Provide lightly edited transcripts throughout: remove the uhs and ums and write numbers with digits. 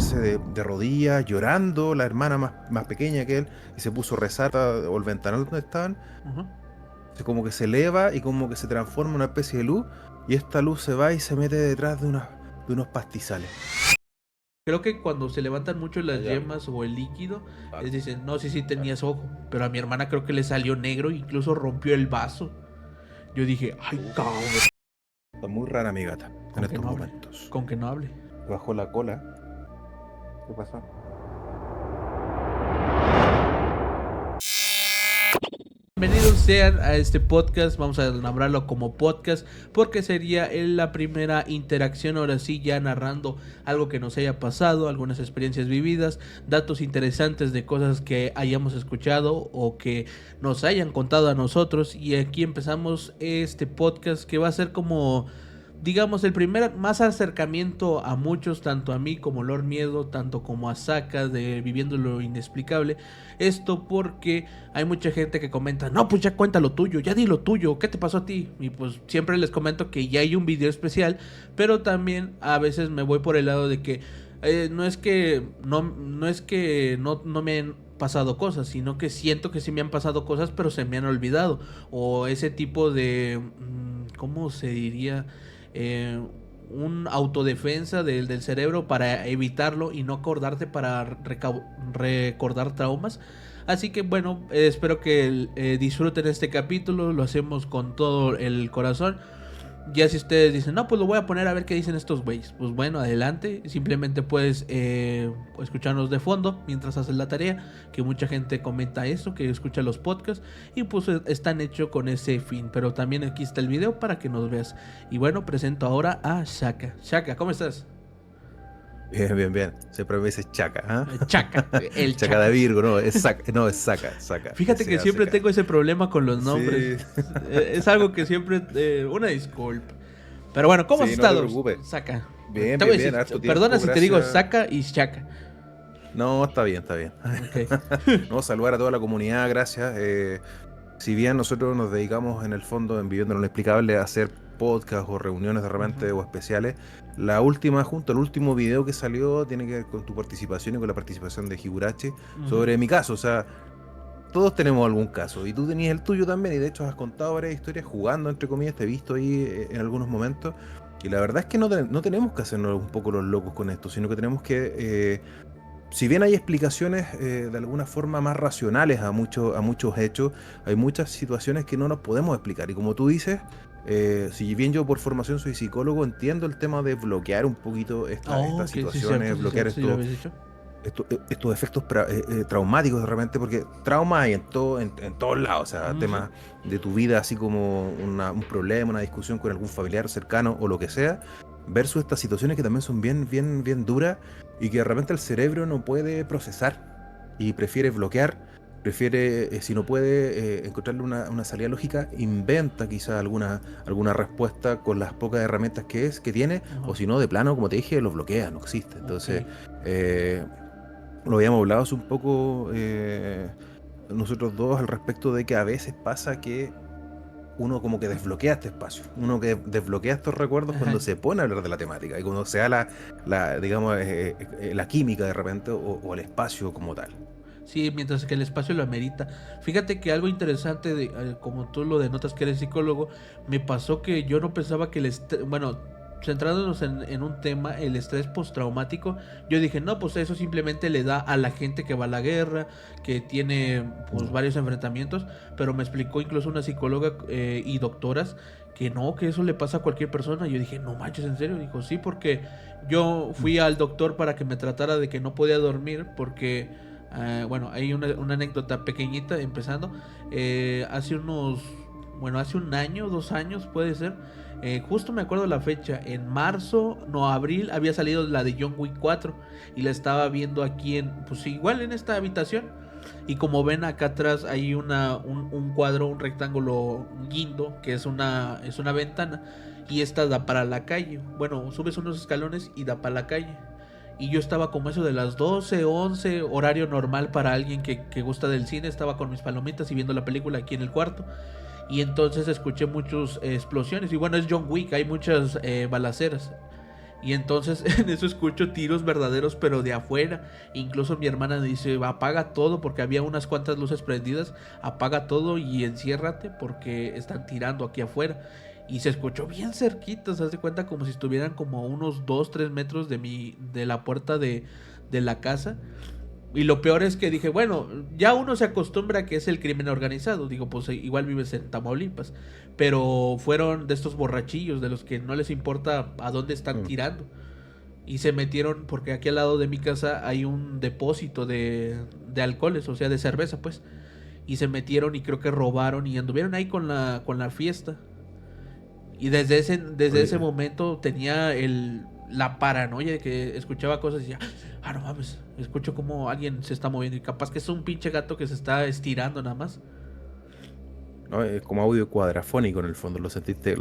ponerse de rodillas, llorando, la hermana más pequeña que él, y se puso a rezar o el ventanal donde estaban, Ujú. como que se eleva y como que se transforma en una especie de luz, y esta luz se va y se mete detrás de unos pastizales. Creo que cuando se levantan mucho las Hay algo. yemas o el líquido, les Claro, dicen, no, sí claro. tenías ojo. Pero a mi hermana creo que le salió negro e incluso rompió el vaso. Yo dije, ay, cabrón. Está muy rara mi gata en Con que estos no hable. momentos. Con que no hable. Bajó la cola. ¿Qué pasó? Bienvenidos sean a este podcast, vamos a nombrarlo como podcast porque sería la primera interacción ahora sí ya narrando algo que nos haya pasado, algunas experiencias vividas, datos interesantes de cosas que hayamos escuchado o que nos hayan contado a nosotros y aquí empezamos este podcast que va a ser como digamos el primer más acercamiento a muchos, tanto a mí como Lord Miedo, tanto como a Saka de Viviendo lo Inexplicable. Esto porque hay mucha gente que comenta, no, pues ya cuenta lo tuyo, ya di lo tuyo, ¿qué te pasó a ti? Y pues siempre les comento que ya hay un video especial, pero también a veces me voy por el lado de que no es que no me han pasado cosas, sino que siento que sí me han pasado cosas, pero se me han olvidado. O ese tipo de, ¿cómo se diría? Eh, un autodefensa del cerebro para evitarlo y no acordarte para recordar traumas. Así que bueno, espero que disfruten este capítulo, lo hacemos con todo el corazón. Ya si ustedes dicen, no, pues lo voy a poner a ver qué dicen estos güeyes. Pues bueno, adelante. Simplemente puedes escucharnos de fondo mientras haces la tarea. Que mucha gente comenta eso, que escucha los podcasts. Y pues están hechos con ese fin. Pero también aquí está el video para que nos veas. Y bueno, presento ahora a Shaka. Shaka, ¿cómo estás? Bien, bien, bien. Siempre me dice chaca, Chaka, ¿ah? el Chaca de Chaka. Virgo, no, es saca, no, es saca, saca. Fíjate que siempre S-A-C-K. tengo ese problema con los nombres. Sí, Es algo que siempre... una disculpa. Pero bueno, ¿cómo has sí, no te estado, preocupes. Saka? Bien, Te voy a bien, bien, decir, harto perdona tiempo, si te digo gracias. Saka y Shaka. No, está bien, está bien. Ok. No, saludar a toda la comunidad, gracias. Si bien nosotros nos dedicamos en el fondo en Viviendo lo Inexplicable a hacer podcasts o reuniones de Ujú, repente o especiales, la última, junto al último video que salió, tiene que ver con tu participación y con la participación de Higurashi ujú. sobre mi caso. O sea, todos tenemos algún caso y tú tenías el tuyo también y de hecho has contado varias historias jugando, entre comillas, te he visto ahí en algunos momentos. Y la verdad es que no tenemos que hacernos un poco los locos con esto, sino que tenemos que si bien hay explicaciones de alguna forma más racionales a muchos hechos, hay muchas situaciones que no nos podemos explicar. Y como tú dices, si bien yo por formación soy psicólogo, entiendo el tema de bloquear un poquito Oh, estas ok, sí es cierto, situaciones, sí es bloquear cierto, sí lo habéis dicho. estos efectos traumáticos de repente, porque trauma hay en todos lados, o sea, Ujú. temas de tu vida, así como un problema, una discusión con algún familiar cercano o lo que sea, versus estas situaciones que también son bien, bien, bien duras y que de repente el cerebro no puede procesar y prefiere bloquear, prefiere, si no puede encontrarle una salida lógica, inventa quizá alguna respuesta con las pocas herramientas que tiene, Ajá, o si no, de plano, como te dije, lo bloquea, no existe. ok. Entonces, eh, lo habíamos hablado hace un poco nosotros dos al respecto de que a veces pasa que uno como que desbloquea este espacio, uno que desbloquea estos recuerdos Ajá. cuando se pone a hablar de la temática y cuando se da digamos, la química de repente o el espacio como tal. Sí, mientras que el espacio lo amerita. Fíjate que algo interesante, como tú lo denotas que eres psicólogo, me pasó que yo no pensaba que bueno, centrándonos en un tema, el estrés postraumático, yo dije, no, pues eso simplemente le da a la gente que va a la guerra, que tiene pues Mm. varios enfrentamientos, pero me explicó incluso una psicóloga y doctoras que no, que eso le pasa a cualquier persona. Y yo dije, no manches, ¿en serio? Dijo, sí, porque yo fui al doctor para que me tratara de que no podía dormir porque bueno, hay una anécdota pequeñita empezando. Hace unos, bueno, hace un año, 2 años puede ser. Justo me acuerdo la fecha. En marzo, no, abril, había salido la de John Wick 4 y la estaba viendo aquí pues igual en esta habitación. Y como ven acá atrás hay un cuadro, un rectángulo, un guindo, que es una ventana. Y esta da para la calle. Bueno, subes unos escalones y da para la calle. Y yo estaba como eso de las 12, 11, horario normal para alguien que gusta del cine. Estaba con mis palomitas y viendo la película aquí en el cuarto. Y entonces escuché muchas explosiones. Y bueno, es John Wick, hay muchas balaceras. Y entonces en eso escucho tiros verdaderos, pero de afuera. Incluso mi hermana me dice, apaga todo, porque había unas cuantas luces prendidas, apaga todo y enciérrate porque están tirando aquí afuera. Y se escuchó bien cerquita, se hace cuenta como si estuvieran como a unos 2 3 metros de la puerta de la casa. Y lo peor es que dije, bueno, ya uno se acostumbra a que es el crimen organizado. Digo, pues igual vives en Tamaulipas. Pero fueron de estos borrachillos, de los que no les importa a dónde están Mm. tirando. Y se metieron, porque aquí al lado de mi casa hay un depósito de alcoholes, o sea, de cerveza, pues. Y se metieron y creo que robaron y anduvieron ahí con la fiesta. Y desde ese Oye, momento tenía la paranoia de que escuchaba cosas y decía, ah, no mames, escucho como alguien se está moviendo y capaz que es un pinche gato que se está estirando nada más. ¿no? Es como audio cuadrafónico en el fondo, lo sentiste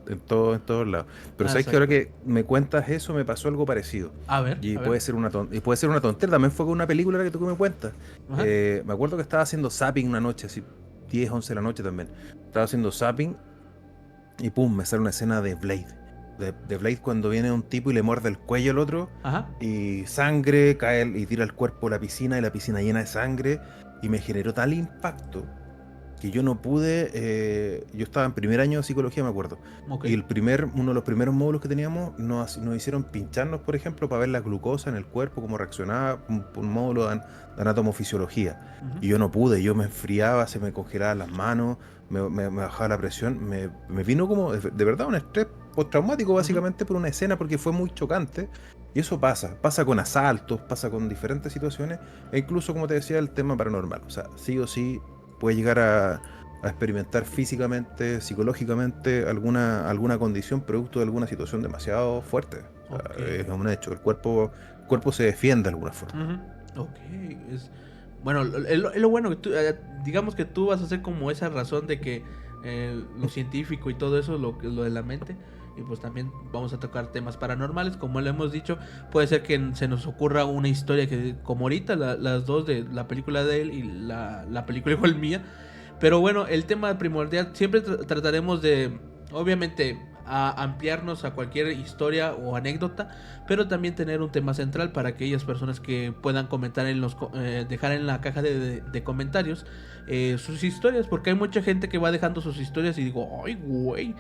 en todos lados. Pero Ah, sabes que ahora exacto. que me cuentas eso, me pasó algo parecido. Y A ver. puede ser y puede ser una tontera, también fue con una película la que tú me cuentas. Ajá. Me acuerdo que estaba haciendo zapping una noche, así 10 11 de la noche también. Estaba haciendo zapping y pum, me sale una escena de Blade. De Blade cuando viene un tipo y le muerde el cuello al otro Ajá. y sangre cae y tira el cuerpo a la piscina y la piscina llena de sangre y me generó tal impacto que yo no pude, yo estaba en primer año de psicología, me acuerdo, Ok. y uno de los primeros módulos que teníamos nos hicieron pincharnos, por ejemplo, para ver la glucosa en el cuerpo, cómo reaccionaba, un módulo de anatomofisiología. Ujú. Y yo no pude, yo me enfriaba, se me congelaban las manos, me bajaba la presión, me vino como, de verdad, un estrés postraumático Ujú. básicamente por una escena porque fue muy chocante. Y eso pasa con asaltos, pasa con diferentes situaciones, e incluso, como te decía, el tema paranormal. O sea, sí o sí puede llegar a experimentar físicamente, psicológicamente alguna condición producto de alguna situación demasiado fuerte. O Ok. sea, es un hecho, el cuerpo se defiende de alguna forma. Ujú. Ok. Es, bueno, es lo bueno que tú, digamos que tú vas a ser como esa razón de que lo científico y todo eso, lo de la mente. Y pues también vamos a tocar temas paranormales, como le hemos dicho, puede ser que se nos ocurra una historia que, como ahorita, las dos de la película de él y la película igual mía. Pero bueno, el tema primordial, siempre trataremos de, obviamente, ampliarnos a cualquier historia o anécdota, pero también tener un tema central para aquellas personas que puedan comentar dejar en la caja de comentarios sus historias, porque hay mucha gente que va dejando sus historias y digo, ay, güey.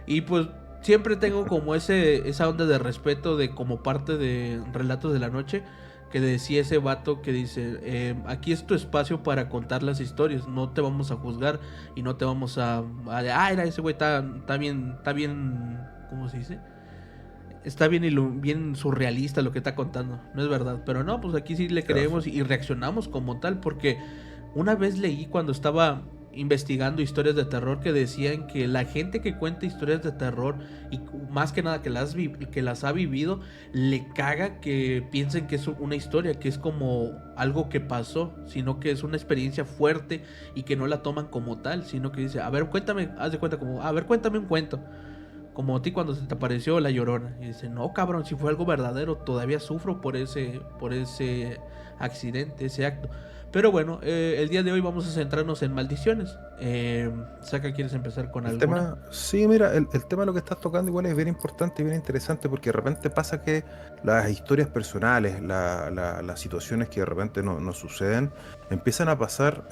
Y pues siempre tengo como esa onda de respeto de como parte de Relatos de la Noche que decía ese vato que dice, aquí es tu espacio para contar las historias, no te vamos a juzgar y no te vamos era ese güey está bien, ¿cómo se dice? Está bien, bien surrealista lo que está contando, no es verdad, pero no, pues aquí sí le Claro. creemos y reaccionamos como tal, porque una vez leí cuando estaba investigando historias de terror que decían que la gente que cuenta historias de terror y más que nada que las ha vivido, le caga que piensen que es una historia, que es como algo que pasó, sino que es una experiencia fuerte y que no la toman como tal, sino que dice, a ver, cuéntame, haz de cuenta como, a ver, cuéntame un cuento. Como a ti cuando se te apareció la llorona. Y dice, no, cabrón, si fue algo verdadero, todavía sufro por ese accidente, ese acto. Pero bueno, el día de hoy vamos a centrarnos en maldiciones. Saca, ¿quieres empezar con El alguna? tema, sí, mira, el tema de lo que estás tocando igual es bien importante y bien interesante porque de repente pasa que las historias personales, las situaciones que de repente nos suceden, empiezan a pasar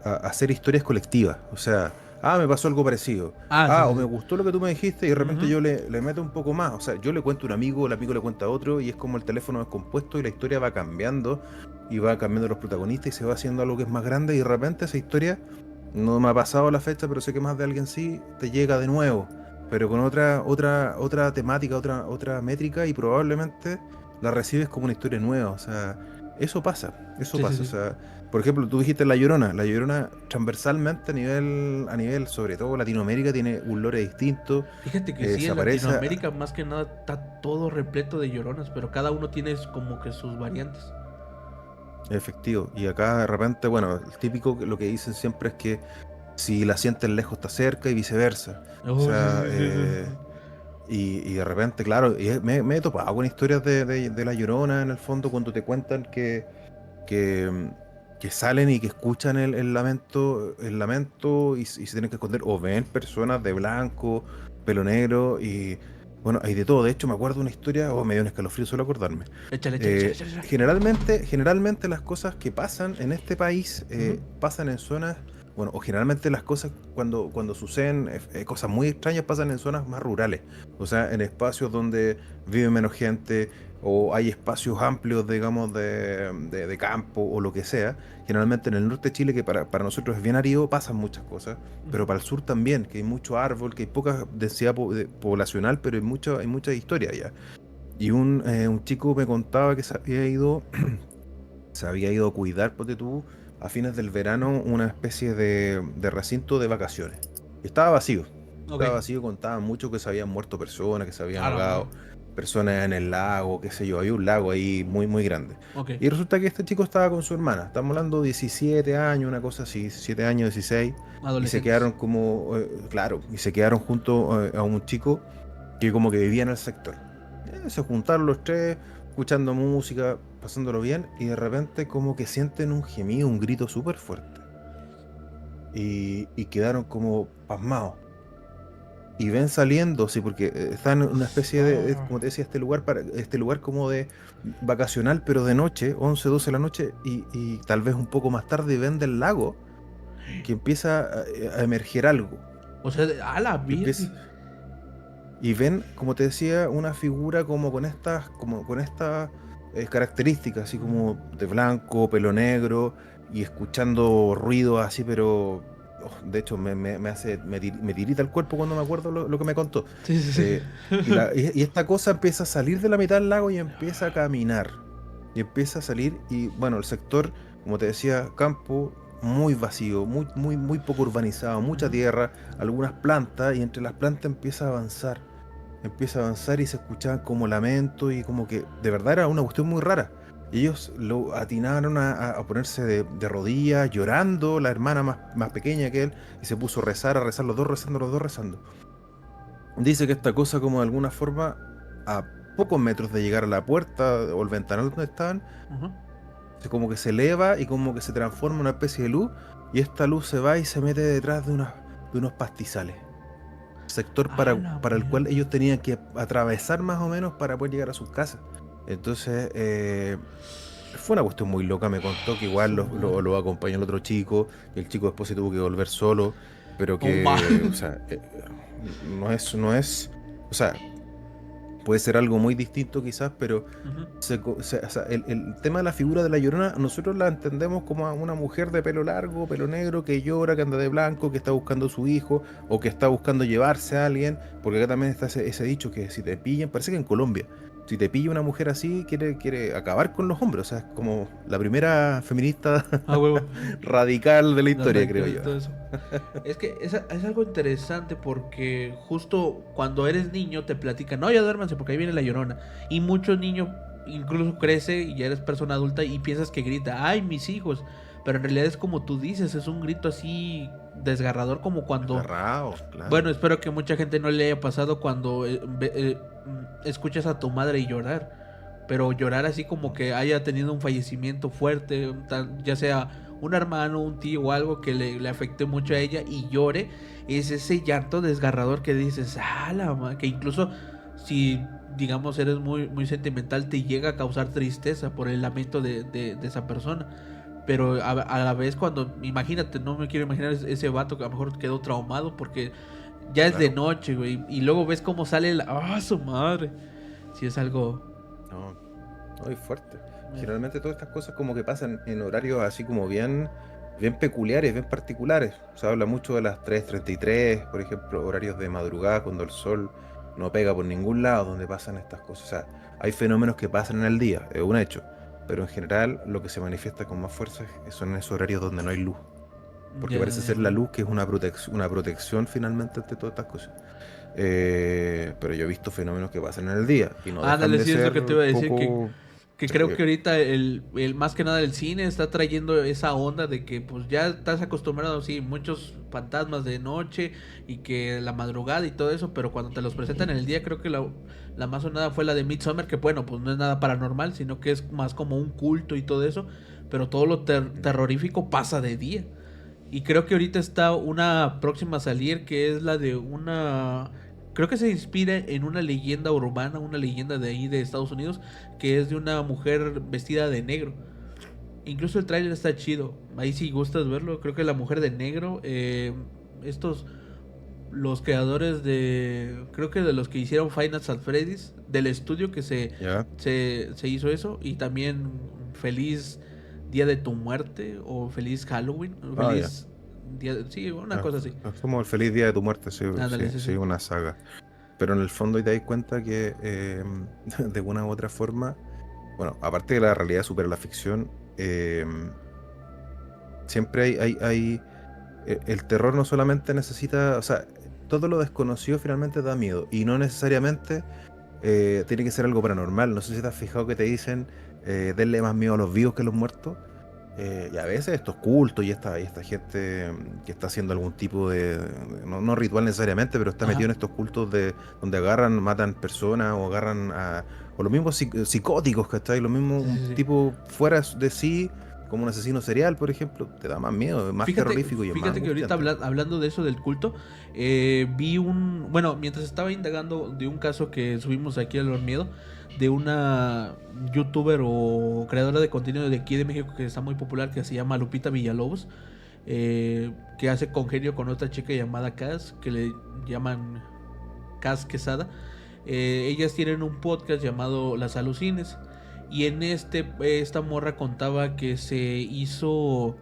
a hacer historias colectivas. O sea, me pasó algo parecido. Ah, sí, O sí, me sí. gustó lo que tú me dijiste y de repente Ujú. yo le meto un poco más. O sea, yo le cuento a un amigo, el amigo le cuenta a otro y es como el teléfono descompuesto y la historia va cambiando y va cambiando los protagonistas y se va haciendo algo que es más grande y de repente esa historia, no me ha pasado la fecha, pero sé que más de alguien sí, te llega de nuevo, pero con otra temática, otra métrica y probablemente la recibes como una historia nueva. O sea, eso Sí, sí, pasa. O sí. sea, por ejemplo, tú dijiste La Llorona transversalmente a nivel sobre todo Latinoamérica tiene un lore distinto, Fíjate que sí, se en aparece, Latinoamérica más que nada está todo repleto de lloronas, pero cada uno tiene como que sus variantes. efectivo, y acá de repente, bueno, el típico, lo que dicen siempre es que si la sientes lejos está cerca y viceversa. O Oh, sí, sea, sí, sí, sí, sí. y de repente, claro, me he topado con historias de La Llorona en el fondo cuando te cuentan que, que salen y que escuchan el lamento y se tienen que esconder o ven personas de blanco, pelo negro Bueno, hay de todo. De hecho, me acuerdo de una historia, me dio un escalofrío solo acordarme. Échale, échale, échale, échale, échale. Generalmente las cosas que pasan en este país Ujú. pasan en zonas, bueno, o generalmente las cosas cuando suceden cosas muy extrañas pasan en zonas más rurales, o sea, en espacios donde vive menos gente o hay espacios amplios, digamos, de campo o lo que sea. Generalmente en el norte de Chile, que para nosotros es bien árido, pasan muchas cosas, pero para el sur también, que hay mucho árbol, que hay poca densidad poblacional, pero hay mucha historia allá. Y un chico me contaba que se había ido a cuidar, ponte tú, a fines del verano, una especie de recinto de vacaciones. Y estaba vacío. Ok. Estaba vacío, contaban mucho que se habían muerto personas, que se habían A la madre. ahogado personas en el lago, qué sé yo. Había un lago ahí muy, muy grande. Ok. Y resulta que este chico estaba con su hermana. Estamos hablando de 17 años, una cosa así, 17 años, 16. Y se Adolescentes. quedaron como, claro, y se quedaron junto a un chico que como que vivía en el sector. Se juntaron los tres, escuchando música, pasándolo bien, y de repente como que sienten un gemido, un grito súper fuerte. Y quedaron como pasmados. Y ven saliendo, sí, porque están en una especie Ah. como te decía, este lugar como de vacacional, pero de noche, 11 12 de la noche, y tal vez un poco más tarde ven del lago que empieza a emerger algo. O sea, a la Que virgen. empieza, y ven, como te decía, una figura como con estas características, así como de blanco, pelo negro, y escuchando ruido así, pero de hecho me tirita el cuerpo cuando me acuerdo lo que me contó. Sí, sí, sí. Eh, y esta cosa empieza a salir de la mitad del lago y empieza a caminar. Y empieza a salir, y bueno, el sector, como te decía, campo muy vacío, muy, muy, muy poco urbanizado, mucha Ujú. tierra, algunas plantas, y entre las plantas empieza a avanzar y se escuchaban como lamentos y como que de verdad era una cuestión muy rara. Y ellos lo atinaron a ponerse de rodillas, llorando, la hermana más pequeña que él, y se puso a rezar los dos rezando, los dos rezando. Dice que esta cosa como de alguna forma, a pocos metros de llegar a la puerta o el ventanal donde estaban, Ujú. como que se eleva y como que se transforma en una especie de luz, y esta luz se va y se mete detrás de unos pastizales, sector A la para el cual mierda. ellos tenían que atravesar más o menos para poder llegar a sus casas. Entonces, fue una cuestión muy loca. Me contó que igual Su madre. lo acompañó el otro chico, y el chico después se tuvo que volver solo, pero No ma. que, o sea, no es, o sea, puede ser algo muy distinto quizás, pero Ujú. o sea, el tema de la figura de la Llorona, nosotros la entendemos como a una mujer de pelo largo, pelo negro, que llora, que anda de blanco, que está buscando a su hijo, o que está buscando llevarse a alguien, porque acá también está ese dicho que si te pillan, parece que en Colombia, si te pilla una mujer así, quiere acabar con los hombres, o sea, es como la primera feminista A huevo. radical de la Las historia, creo radicales y yo. todo eso. Es que es algo interesante porque justo cuando eres niño te platican, no, ya duérmanse porque ahí viene la llorona. Y muchos niños incluso crece y ya eres persona adulta y piensas que grita, ay, mis hijos. Pero en realidad es como tú dices, es un grito así desgarrador como cuando... Desgarrado, Bueno, claro. espero que mucha gente no le haya pasado cuando escuchas a tu madre llorar. Pero llorar así como que haya tenido un fallecimiento fuerte, ya sea un hermano, un tío o algo que le afecte mucho a ella y llore, es ese llanto desgarrador que dices, que incluso si digamos eres muy, muy sentimental te llega a causar tristeza por el lamento de esa persona. Pero a la vez cuando, imagínate, no me quiero imaginar ese vato que a lo mejor quedó traumado porque ya es de Claro. noche, güey, y luego ves cómo sale la... ¡Ah, su madre! Si es algo... No, muy fuerte. Generalmente todas estas cosas como que pasan en horarios así como bien, bien peculiares, bien particulares. Se habla mucho de las 3:33, por ejemplo, horarios de madrugada cuando el sol no pega por ningún lado, donde pasan estas cosas. O sea, hay fenómenos que pasan en el día, es un hecho. Pero en general lo que se manifiesta con más fuerza son esos horarios donde no hay luz. Porque Ya, parece ya ser la veo. luz que es una protección finalmente ante todas estas cosas. Pero yo he visto fenómenos que pasan en el día y no dejan Ándale, de sí, es lo ser que te iba a decir, poco... que Sí, creo que ahorita el más que nada el cine está trayendo esa onda de que pues ya estás acostumbrado, sí, muchos fantasmas de noche y que la madrugada y todo eso, pero cuando te los presentan en el día, creo que la más sonada fue la de Midsommar, que bueno, pues no es nada paranormal, sino que es más como un culto y todo eso, pero todo lo terrorífico pasa de día. Y creo que ahorita está una próxima a salir que es la de una... creo que se inspira en una leyenda urbana, una leyenda de ahí de Estados Unidos, que es de una mujer vestida de negro. Incluso el tráiler está chido. Ahí si gustas verlo, creo que la mujer de negro, estos, los creadores de, creo que de los que hicieron Five Nights at Freddy's, del estudio que ¿Ya? se hizo eso, y también Feliz Día de tu Muerte, o Feliz Halloween, o Ah, ya. Feliz Día sí, una Ah, cosa así. es como el feliz día de tu muerte, sí, Ándale, sí, sí, sí, sí. una saga. Pero en el fondo y te das cuenta que de una u otra forma, bueno, aparte de la realidad supera la ficción, siempre el terror no solamente necesita, o sea, todo lo desconocido finalmente da miedo y no necesariamente tiene que ser algo paranormal. No sé si te has fijado que te dicen denle más miedo a los vivos que a los muertos. Y a veces estos cultos y esta gente que está haciendo algún tipo no, no ritual necesariamente, pero está metido Ajá. en estos cultos donde agarran, matan personas o agarran o los mismos psicóticos, ¿cachai? Los mismos, Sí, un sí, sí. tipo fuera de sí, como un asesino serial, por ejemplo, te da más miedo, es más Fíjate, terrorífico y es más fíjate que ahorita angustiante. hablando de eso del culto, vi un, bueno, mientras estaba indagando de un caso que subimos aquí a Los Miedo, de una youtuber o creadora de contenido de aquí de México que está muy popular, que se llama Lupita Villalobos, que hace congenio con otra chica llamada Kaz, que le llaman Kaz Quesada. Ellas tienen un podcast llamado Las Alucines, y en esta morra contaba que se hizo,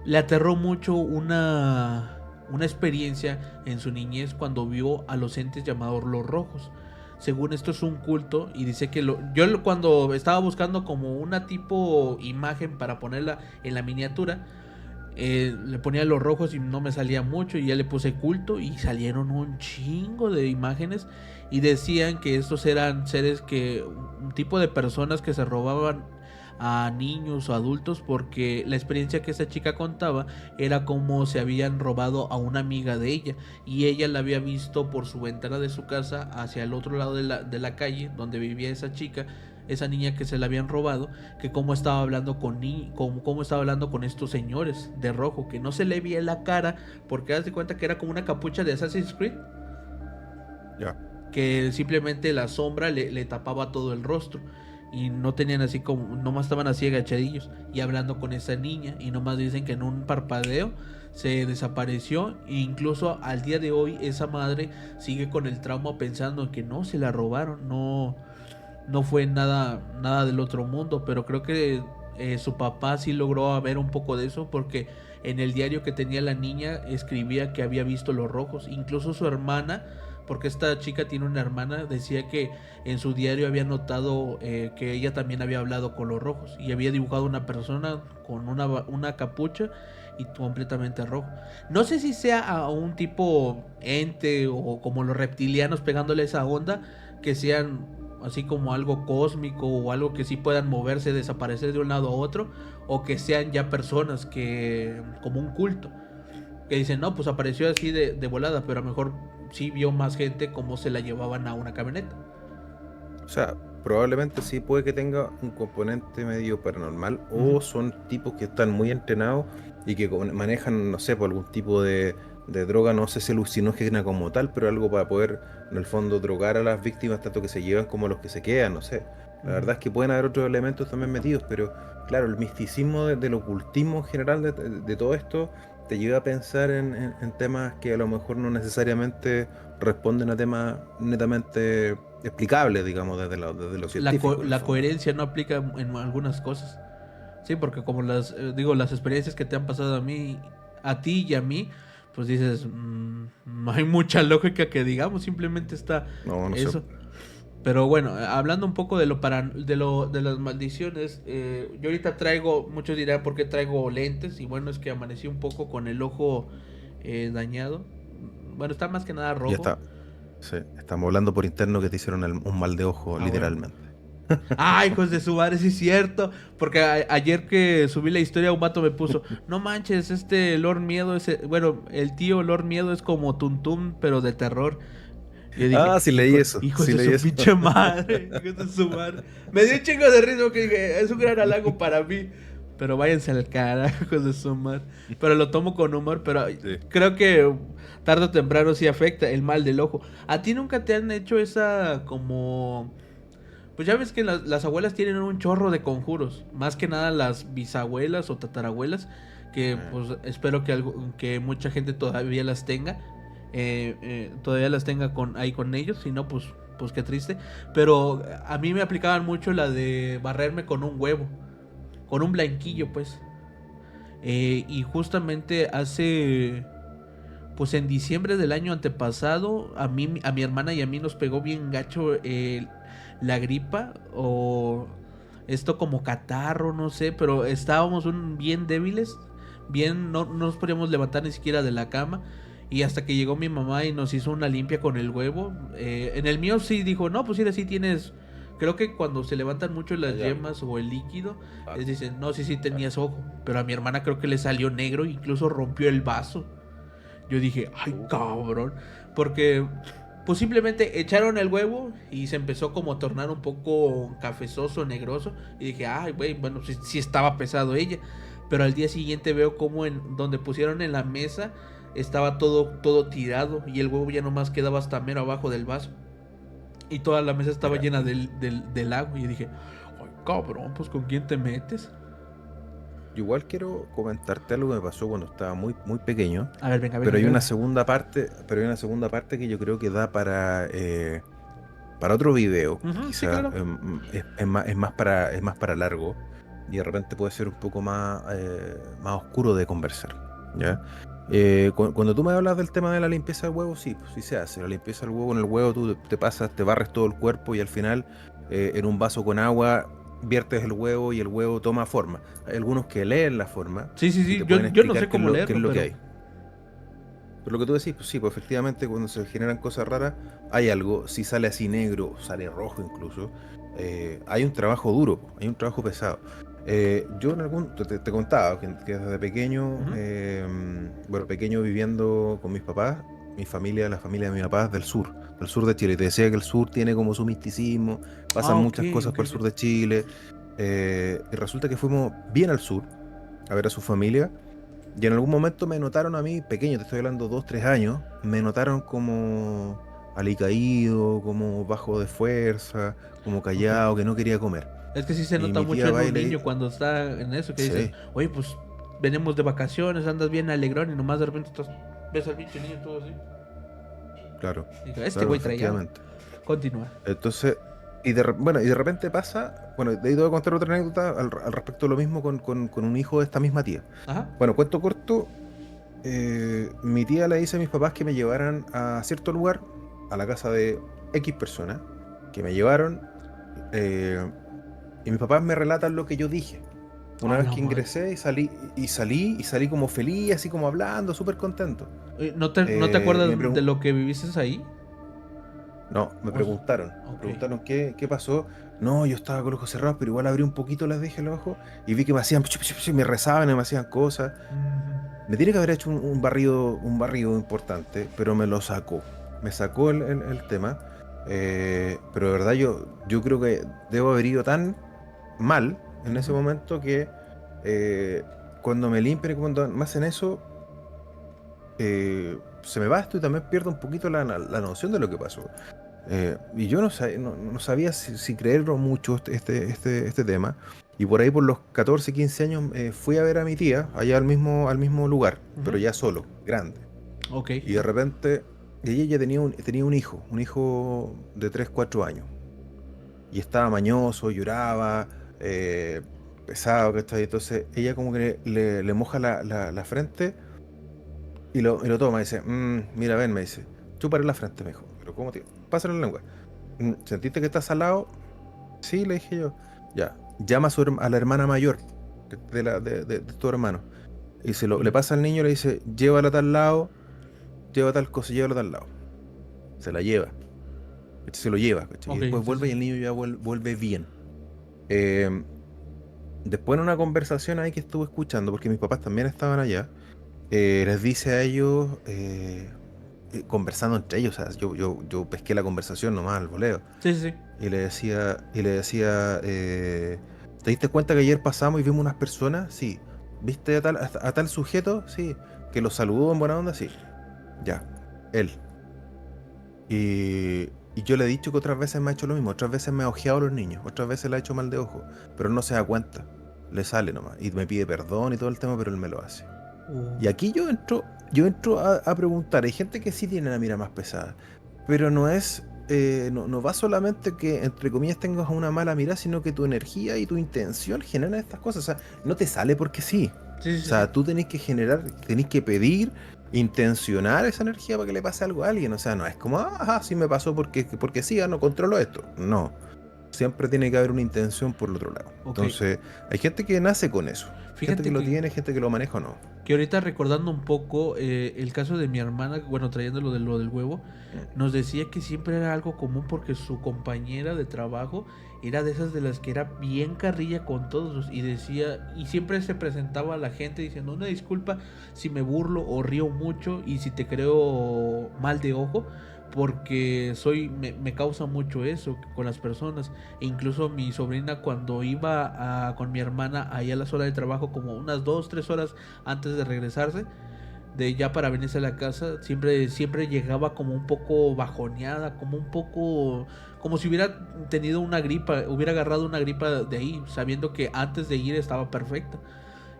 le aterró mucho una experiencia en su niñez cuando vio a los entes llamados los rojos. Según esto es un culto, y dice que cuando estaba buscando como una tipo imagen para ponerla en la miniatura, le ponía los rojos y no me salía mucho, y ya le puse culto y salieron un chingo de imágenes, y decían que estos eran seres que, un tipo de personas que se robaban a niños o adultos, porque la experiencia que esa chica contaba era como se habían robado a una amiga de ella, y ella la había visto por su ventana de su casa hacia el otro lado de la calle donde vivía esa chica, esa niña que se la habían robado, que cómo estaba hablando cómo estaba hablando con estos señores de rojo, que no se le veía la cara, porque haz de cuenta que era como una capucha de Assassin's Creed, Ya. que simplemente la sombra le tapaba todo el rostro, y no tenían así como, nomás estaban así agachadillos y hablando con esa niña, y nomás dicen que en un parpadeo se desapareció, e incluso al día de hoy esa madre sigue con el trauma pensando que no se la robaron, no fue nada del otro mundo, pero creo que su papá sí logró ver un poco de eso, porque en el diario que tenía la niña escribía que había visto los rojos. Incluso su hermana, porque esta chica tiene una hermana, decía que en su diario había notado que ella también había hablado con los rojos, y había dibujado una persona con una capucha y completamente rojo. No sé si sea a un tipo ente o como los reptilianos pegándole esa onda, que sean así como algo cósmico o algo que sí puedan moverse, desaparecer de un lado a otro, o que sean ya personas que, como un culto, que dicen, no, pues apareció así de volada, pero a lo mejor sí vio más gente como se la llevaban a una camioneta. O sea, probablemente sí puede que tenga un componente medio paranormal Ujú. o son tipos que están muy entrenados y que manejan, no sé, por algún tipo de droga, no sé si alucinógena como tal, pero algo para poder, en el fondo, drogar a las víctimas, tanto que se llevan como los que se quedan, no sé. La Ujú. verdad es que pueden haber otros elementos también metidos, pero claro, el misticismo del ocultismo en general de todo esto te lleva a pensar en temas que a lo mejor no necesariamente responden a temas netamente explicables, digamos, desde lo científico, en el La fondo. coherencia no aplica en algunas cosas. Sí, porque como digo, las experiencias que te han pasado a mí, a ti y a mí, pues dices, no hay mucha lógica que digamos, simplemente está No, no sé. eso. Pero bueno, hablando un poco de de las maldiciones, yo ahorita traigo, muchos dirán por qué traigo lentes, y bueno, es que amanecí un poco con el ojo dañado. Bueno, está más que nada Ya rojo. está. Sí, estamos hablando por interno que te hicieron un mal de ojo, Ah, huevo. literalmente. Ah, hijos de su madre, sí es cierto. Porque ayer que subí la historia, un vato me puso, no manches, Lord Miedo, bueno, el tío Lord Miedo es como Tuntum, pero de terror. Y yo dije, Ah, sí leí eso, hijos sí de leí su eso. pinche madre, hijos de su madre. Me dio un chingo de ritmo que dije, es un gran halago para mí. Pero váyanse al carajo de su madre. Pero lo tomo con humor, pero Sí. creo que tarde o temprano sí afecta el mal del ojo. ¿A ti nunca te han hecho esa como... Pues ya ves que las abuelas tienen un chorro de conjuros, más que nada las bisabuelas o tatarabuelas, que pues espero que, que mucha gente todavía las tenga, todavía las tenga ahí con ellos, si no pues qué triste. Pero a mí me aplicaban mucho la de barrerme con un huevo, con un blanquillo pues. Y justamente hace, pues en diciembre del año antepasado, a mi hermana y a mí nos pegó bien gacho la gripa o esto como catarro, no sé, pero estábamos bien débiles, bien, no nos podíamos levantar ni siquiera de la cama. Y hasta que llegó mi mamá y nos hizo una limpia con el huevo. En el mío sí dijo, no, pues mira, sí tienes... Creo que cuando se levantan mucho las Hay algo. yemas o el líquido, Ah, les dicen, no, sí claro. tenías ojo. Pero a mi hermana creo que le salió negro, incluso rompió el vaso. Yo dije, ay, cabrón. Porque pues simplemente echaron el huevo y se empezó como a tornar un poco cafezoso, negroso. Y dije, ay, güey, bueno, sí estaba pesado ella. Pero al día siguiente veo como en donde pusieron en la mesa estaba todo tirado y el huevo ya nomás quedaba hasta mero abajo del vaso. Y toda la mesa estaba Mira, llena del agua. Y yo dije, ay, cabrón, pues ¿con quién te metes? igual quiero comentarte algo que me pasó cuando estaba muy pequeño, A ver, venga, venga, pero hay una venga. segunda parte, que yo creo que da para otro video, Ujú, sí, quizás claro. es más para largo y de repente puede ser un poco más oscuro de conversar, ¿ya? Cuando tú me hablas del tema de la limpieza del huevo, sí, pues sí se hace. La limpieza del huevo, en el huevo tú te pasas, te barres todo el cuerpo y al final en un vaso con agua viertes el huevo y el huevo toma forma. Hay algunos que leen la forma Sí, sí, y sí. te Yo, pueden yo no sé explicar cómo qué es leerlo, lo que pero... hay. Pero lo que tú decís, pues sí, pues efectivamente cuando se generan cosas raras, hay algo, si sale así negro, sale rojo incluso, hay un trabajo duro, hay un trabajo pesado. Yo en te contaba que desde pequeño, Ujú. bueno, pequeño viviendo con mis papás, la familia de mi papá es del sur de Chile. Te decía que el sur tiene como su misticismo, Ah, pasan ok, muchas cosas ok, por el sur de ok. Chile, y resulta que fuimos bien al sur a ver a su familia. Y en algún momento me notaron a mí, pequeño, te estoy hablando 2, 3 años, me notaron como alicaído, como bajo de fuerza, como Ok. callado, que no quería comer. Es que sí se Y nota mi mucho tía en va un y le niño dice, cuando está en eso, que dices, sí, oye, pues venimos de vacaciones, andas bien alegrón y nomás de repente ves al pinche niño todo así. claro, Y digo, este claro, güey traía algo. efectivamente. Continúa. Entonces, bueno, y de repente pasa, bueno, de ahí te voy a contar otra anécdota al respecto de lo mismo con un hijo de esta misma tía. Ajá. Bueno, cuento corto, mi tía le dice a mis papás que me llevaran a cierto lugar, a la casa de X personas, que me llevaron, eh, y mis papás me relatan lo que yo dije. Una A vez la que madre. ingresé y salí como feliz, así como hablando, súper contento. ¿No te Y acuerdas me de pregun- lo que viviste ahí? no, O s- me ok. preguntaron qué pasó. No, yo estaba con los ojos cerrados, pero igual abrí un poquito, les dije los ojos y vi que me hacían, me rezaban y me hacían cosas. Ujú. Me tiene que haber hecho un barrido importante, pero me lo sacó. Me sacó el tema. Pero de verdad yo creo que debo haber ido tan mal en ese Ujú. momento que cuando me limpian y cuando me hacen eso, se me va esto y también pierdo un poquito la noción de lo que pasó. Y yo no sabía si creerlo mucho este tema. Y por ahí por los 14 15 años fui a ver a mi tía allá al mismo lugar, pero Ujú. ya solo, grande. Ok. Y de repente ella ya tenía un hijo de 3 4 años. Y estaba mañoso, lloraba, eh, pesado, ¿cachai? Entonces ella como que le moja la frente y lo toma y dice, mira, ven, me dice, chúpale la frente, me dijo. Pero ¿cómo, tío? Pásale la lengua. ¿Sentiste que estás salado? Sí, le dije yo. Ya, llama a la hermana mayor de tu hermano. Y le pasa al niño y le dice, llévala a tal lado, lleva tal cosa, llévala a tal lado. Se la lleva. ¿Cachai? Se lo lleva, ¿cachai? Y Ok, después sí, vuelve sí. y el niño ya vuelve bien. Eh, Después en una conversación ahí que estuve escuchando, porque mis papás también estaban allá, les dice a ellos, conversando entre ellos, o sea, yo pesqué la conversación nomás al voleo. Sí, sí, sí. Y le decía, ¿Te diste cuenta que ayer pasamos y vimos unas personas? Sí. ¿Viste a tal sujeto? Sí. ¿Que lo saludó en buena onda? Sí. Ya. Él. Y yo le he dicho que otras veces me ha hecho lo mismo. Otras veces me ha ojeado a los niños. Otras veces le ha hecho mal de ojo. Pero no se da cuenta. Le sale nomás. Y me pide perdón y todo el tema, pero él me lo hace. Y aquí yo entro a preguntar. Hay gente que sí tiene la mira más pesada. Pero no es. No va solamente que, entre comillas, tengas una mala mirada, sino que tu energía y tu intención generan estas cosas. O sea, no te sale porque sí. Sí, O sí, sí. sea, tú tenés que generar, tenés que pedir, intencionar esa energía para que le pase algo a alguien. O sea, no es como, ajá, sí me pasó porque sí, no controlo esto. No. Siempre tiene que haber una intención por el otro lado. Ok. Entonces, hay gente que nace con eso. Gente que Fíjate lo tiene, gente que lo maneja o no. que ahorita recordando un poco el caso de mi hermana, bueno, trayendo lo del huevo, Mm. nos decía que siempre era algo común porque su compañera de trabajo era de esas de las que era bien carrilla con todos y decía, y siempre se presentaba a la gente diciendo una disculpa si me burlo o río mucho y si te creo mal de ojo. Porque me causa mucho eso con las personas. E incluso mi sobrina cuando iba con mi hermana ahí a la hora de trabajo, como unas 2, 3 horas antes de regresarse, de ya para venirse a la casa, siempre llegaba como un poco bajoneada, como un poco, como si hubiera tenido una gripa, hubiera agarrado una gripa de ahí, sabiendo que antes de ir estaba perfecta.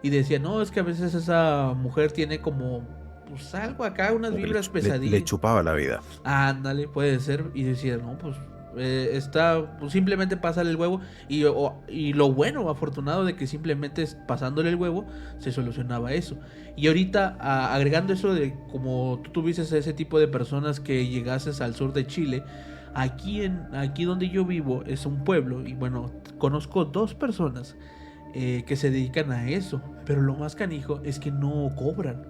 Y decía, no, es que a veces esa mujer tiene como, pues algo acá, unas Como que vibras le pesadillas. chupaba la vida. Ándale, puede ser. Y decía, no, pues pues, simplemente pásale el huevo. Y lo bueno, afortunado de que simplemente pasándole el huevo se solucionaba eso. Y ahorita, agregando eso de como tú tuviste ese tipo de personas que llegases al sur de Chile, aquí donde yo vivo es un pueblo. Y bueno, conozco 2 personas que se dedican a eso. Pero lo más canijo es que no cobran.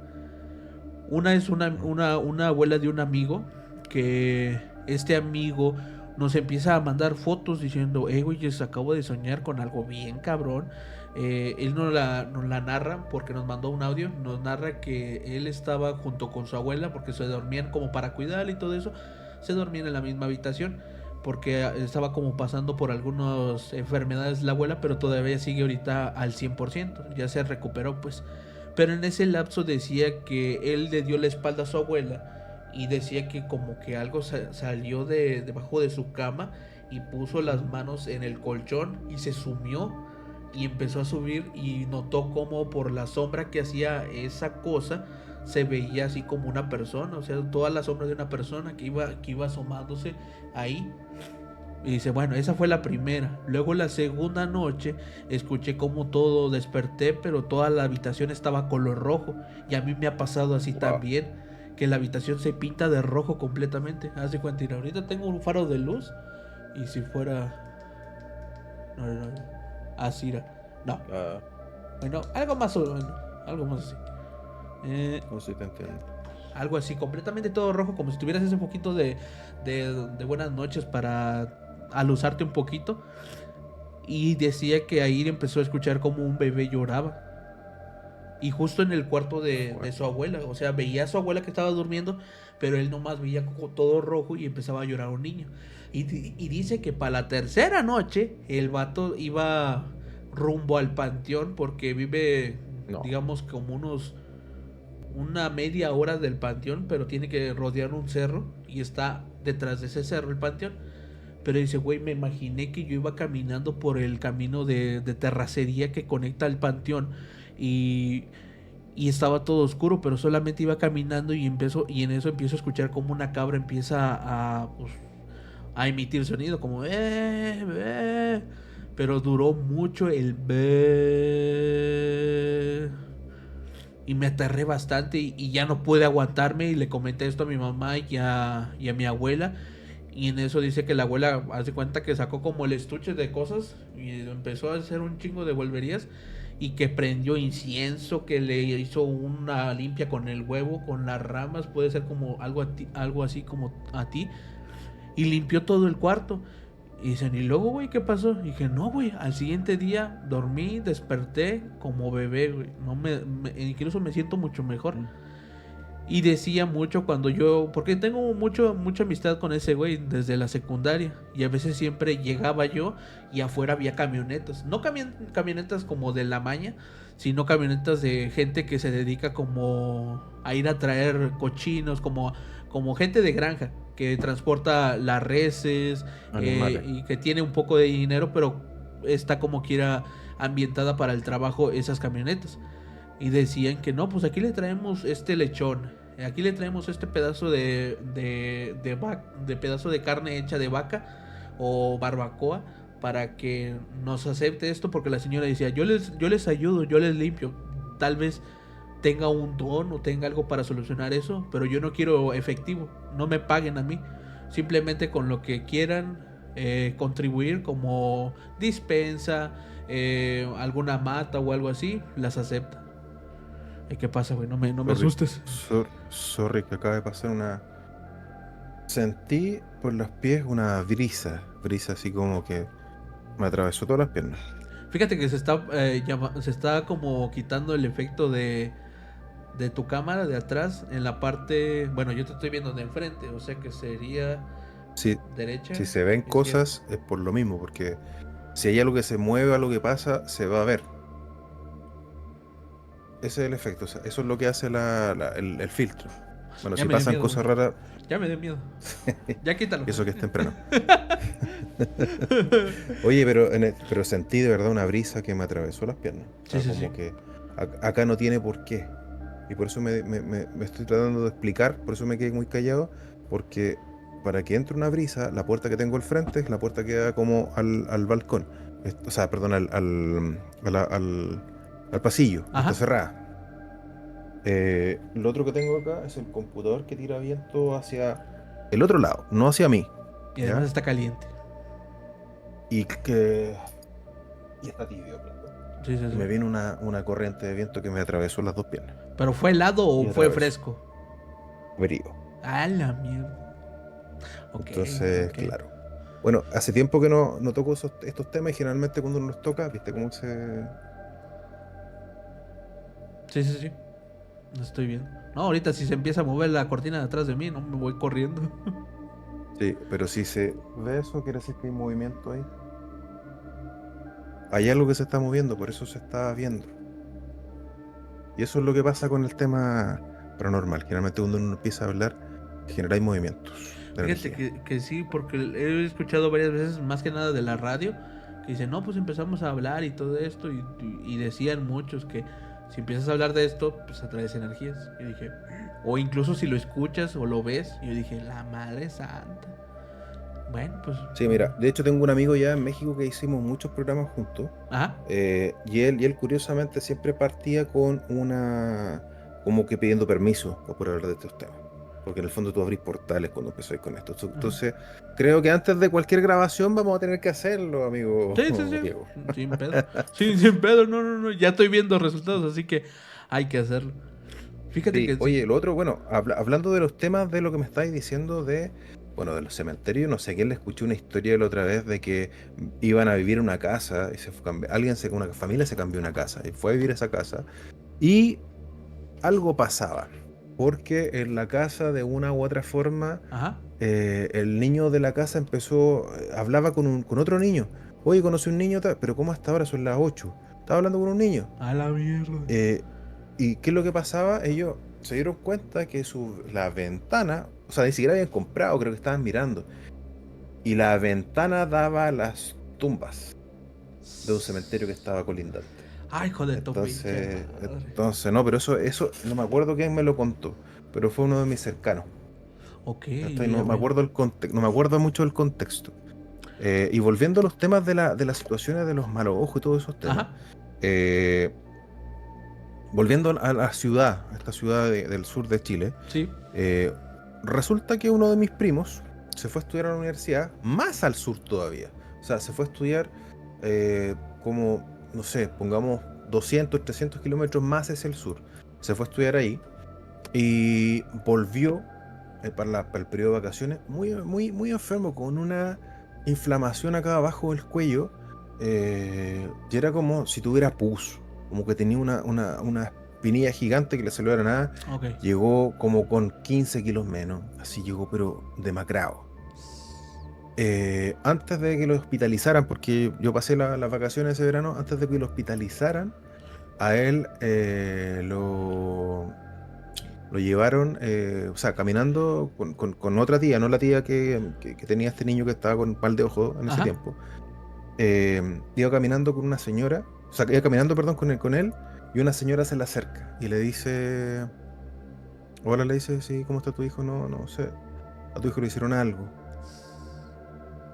Una es Mm. una abuela de un amigo que este amigo nos empieza a mandar fotos diciendo, güey, acabo de soñar con algo bien cabrón. Él nos la narra porque nos mandó un audio, nos narra que él estaba junto con su abuela porque se dormían como para cuidarla y todo eso, se dormían en la misma habitación porque estaba como pasando por algunas enfermedades la abuela, pero todavía sigue ahorita al 100%, ya se recuperó pues. Pero en ese lapso decía que él le dio la espalda a su abuela y decía que como que algo salió debajo de su cama y puso las manos en el colchón y se sumió y empezó a subir y notó como por la sombra que hacía esa cosa se veía así como una persona, o sea, toda la sombra de una persona que iba asomándose ahí. Y dice, bueno, esa fue la primera. Luego la segunda noche escuché como todo desperté, pero toda la habitación estaba color rojo. Y a mí me ha pasado así Wow. también, que la habitación se pinta de rojo completamente. Haz de cuenta, ahorita tengo un faro de luz. Y si fuera... No, no, no. Así era. No. Ah, Bueno, algo más o menos. Algo más así. Eh, no sé, te entiendo. Algo así, completamente todo rojo, como si tuvieras ese poquito de buenas noches para alusarte un poquito. Y decía que ahí empezó a escuchar como un bebé lloraba. Y justo en el cuarto Qué de su fuerte. abuela. O sea, veía a su abuela que estaba durmiendo, pero él nomás veía como todo rojo y empezaba a llorar un niño. Y dice que para la tercera noche el vato iba rumbo al panteón porque vive, No. digamos, como una media hora del panteón, pero tiene que rodear un cerro y está detrás de ese cerro el panteón. Pero dice, güey, me imaginé que yo iba caminando por el camino de terracería que conecta al panteón y, y estaba todo oscuro, pero solamente iba caminando y en eso empiezo a escuchar como una cabra empieza pues, a emitir sonido, como pero duró mucho el y me aterré bastante y ya no pude aguantarme y le comenté esto a mi mamá y a mi abuela. Y en eso dice que la abuela hace cuenta que sacó como el estuche de cosas y empezó a hacer un chingo de volverías y que prendió incienso, que le hizo una limpia con el huevo, con las ramas, puede ser como algo así como a ti, y limpió todo el cuarto. Y dicen, ¿y luego, güey, qué pasó? Y dije, no, güey, al siguiente día dormí, desperté como bebé, güey. No incluso me siento mucho mejor. Mm. Y decía mucho cuando porque tengo mucha amistad con ese güey desde la secundaria. Y a veces siempre llegaba yo y afuera había camionetas. No camionetas como de la maña, sino camionetas de gente que se dedica como a ir a traer cochinos, como gente de granja, que transporta las reses Animales. y que tiene un poco de dinero, pero está como quiera ambientada para el trabajo esas camionetas. Y decían que no, pues aquí le traemos este lechón, aquí le traemos este pedazo de pedazo de carne hecha de vaca o barbacoa para que nos acepte esto, porque la señora decía, yo les ayudo, yo les limpio, tal vez tenga un don o tenga algo para solucionar eso, pero yo no quiero efectivo, no me paguen a mí, simplemente con lo que quieran contribuir como dispensa, alguna mata o algo así, las acepta. ¿Qué pasa, güey? No me Sorry, asustes. sorry que acaba de pasar una... Sentí por los pies una brisa así como que me atravesó todas las piernas. Fíjate que se está como quitando el efecto de tu cámara de atrás en la parte. Bueno, yo te estoy viendo de enfrente, o sea que sería Si, derecha, si se ven izquierda. cosas es por lo mismo, porque si hay algo que se mueve, algo que pasa, se va a ver. Ese es el efecto, o sea, eso es lo que hace el filtro. Bueno, Ya si me dio pasan miedo, güey. cosas raras, Ya me dio miedo. Ya quítalo. y eso que es temprano. Oye, pero sentí de verdad una brisa que me atravesó las piernas. O Sí, sea, sí, sí. como que acá no tiene por qué. Y por eso me estoy tratando de explicar, por eso me quedé muy callado, porque para que entre una brisa, la puerta que tengo al frente es la puerta que da como al balcón. O sea, perdón, al pasillo, y está Ajá. cerrada. Lo otro que tengo acá es el computador que tira viento hacia el otro lado, no hacia mí, Y además ¿ya? está caliente. Y que... Y está tibio, claro. Sí, sí, Y sí. me viene una corriente de viento que me atravesó las dos piernas. ¿Pero fue helado o Y fue atravesó. fresco? Frío. A la mierda. Ok, Entonces, ok. claro. Bueno, hace tiempo que no toco estos temas y generalmente cuando uno los toca, ¿viste cómo se...? Sí, sí, sí. Estoy bien. No, ahorita si se empieza a mover la cortina de atrás de mí, no me voy corriendo. Sí, pero si se ve eso, quiere decir que hay movimiento ahí. Hay algo que se está moviendo, por eso se está viendo. Y eso es lo que pasa con el tema paranormal. Generalmente cuando uno empieza a hablar, generáis movimientos de Fíjate energía. que sí, porque he escuchado varias veces, más que nada de la radio, que dicen, no, pues empezamos a hablar y todo esto, y decían muchos que si empiezas a hablar de esto, pues atraes energías. Y dije, o incluso si lo escuchas o lo ves, y yo dije, la madre santa. Bueno, pues, Sí, mira, de hecho tengo un amigo ya en México que hicimos muchos programas juntos. ajá. Y él curiosamente siempre partía con como que pidiendo permiso para poder hablar de estos temas. Porque en el fondo tú abrís portales cuando empezáis con esto. Ajá. Entonces, creo que antes de cualquier grabación vamos a tener que hacerlo, amigo Sí, sí, sí, Diego. sin pedo. Sí, sin pedo, no, no, no, ya estoy viendo resultados, así que hay que hacerlo. Fíjate Sí, que sí. oye, lo otro, bueno, hablando de los temas de lo que me estáis diciendo bueno, de los cementerios, no sé quién le escuché una historia la otra vez de que iban a vivir en una casa y una familia se cambió una casa y fue a vivir a esa casa y algo pasaba, porque en la casa de una u otra forma Ajá. el niño de la casa hablaba con otro niño. Oye, conocí un niño, pero ¿cómo hasta ahora son las 8? Estaba hablando con un niño. A la mierda. Eh, ¿Y qué es lo que pasaba? Ellos se dieron cuenta que la ventana, o sea, ni siquiera habían comprado, creo que estaban mirando, y la ventana daba a las tumbas de un cementerio que estaba colindante. Ay, hijo de tu pinche Entonces, madre. entonces, no, pero eso no me acuerdo quién me lo contó, pero fue uno de mis cercanos. Ok, No ya me veo. acuerdo no me acuerdo mucho del contexto. Y volviendo a los temas de las situaciones de los malos ojos y todos esos temas, Ajá. eh, volviendo a la ciudad, a esta ciudad del sur de Chile, Sí. eh, resulta que uno de mis primos se fue a estudiar a la universidad más al sur todavía. O sea, se fue a estudiar como, no sé, pongamos 200, 300 kilómetros más hacia el sur. Se fue a estudiar ahí y volvió para el periodo de vacaciones muy, muy, muy enfermo, con una inflamación acá abajo del cuello, y era como si tuviera pus, como que tenía espinilla gigante que le salió de la nada. Ok. Llegó como con 15 kilos menos, así llegó, pero demacrado. Antes de que lo hospitalizaran, porque yo pasé las vacaciones ese verano, antes de que lo hospitalizaran, a él lo llevaron, o sea, caminando con otra tía, no la tía que tenía este niño que estaba con mal de ojo en ese Ajá. tiempo. Iba caminando con una señora, o sea, iba caminando, perdón, con él, y una señora se le acerca y le dice, hola, le dice, sí, ¿cómo está tu hijo? No, no sé, a tu hijo le hicieron algo.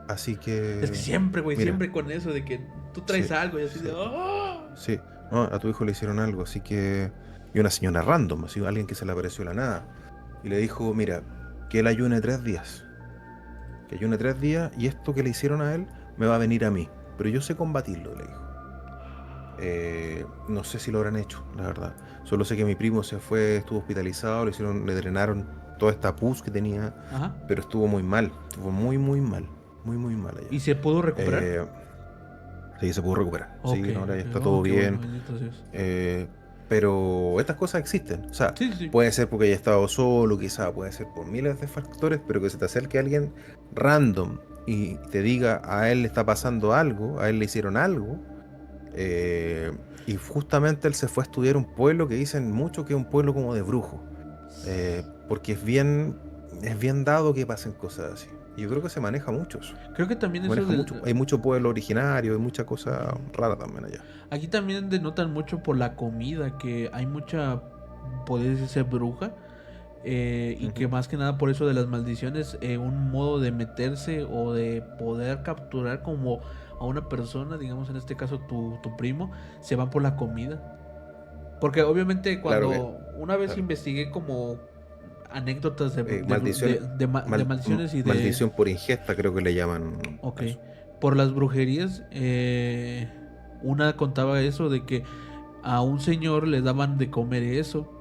Así Es que que, siempre, güey, mira, siempre con eso de que tú traes sí, algo y así de... sí, ¡Oh! sí, no, a tu hijo le hicieron algo, así que, y una señora random, así, alguien que se le apareció de la nada, y le dijo, mira, que él ayune 3 días, que ayune 3 días, y esto que le hicieron a él me va a venir a mí, pero yo sé combatirlo, le dijo. No sé si lo habrán hecho, la verdad. Solo sé que mi primo se fue, estuvo hospitalizado, le drenaron toda esta pus que tenía, Ajá. pero estuvo muy mal, estuvo muy, muy mal allá. ¿Y se pudo recuperar? Eh, sí, se pudo recuperar. Ok, Sí, no, ahora ya ok. está Oh, todo qué bueno, bien. bendito Dios. eh, pero estas cosas existen. O sea, Sí, sí, sí. puede ser porque haya estado solo, quizá puede ser por miles de factores, pero que se te acerque alguien random y te diga a él le está pasando algo, a él le hicieron algo. eh, y justamente él se fue a estudiar un pueblo que dicen mucho que es un pueblo como de brujos. Porque es bien dado que pasen cosas así. Y yo creo que se maneja mucho eso. Creo que también Se eso maneja del... mucho. Hay mucho pueblo originario, hay mucha cosa rara también allá. Aquí también denotan mucho por la comida, que hay mucha, podría decirse, bruja. Y que Ujú. más que nada por eso de las maldiciones, un modo de meterse o de poder capturar como a una persona, digamos en este caso tu primo, se van por la comida. Porque obviamente Claro que, cuando una vez claro. investigué como anécdotas Maldición, de maldiciones y de... maldición por ingesta, creo que le llaman Ok, a eso. por las brujerías, una contaba eso de que a un señor le daban de comer eso.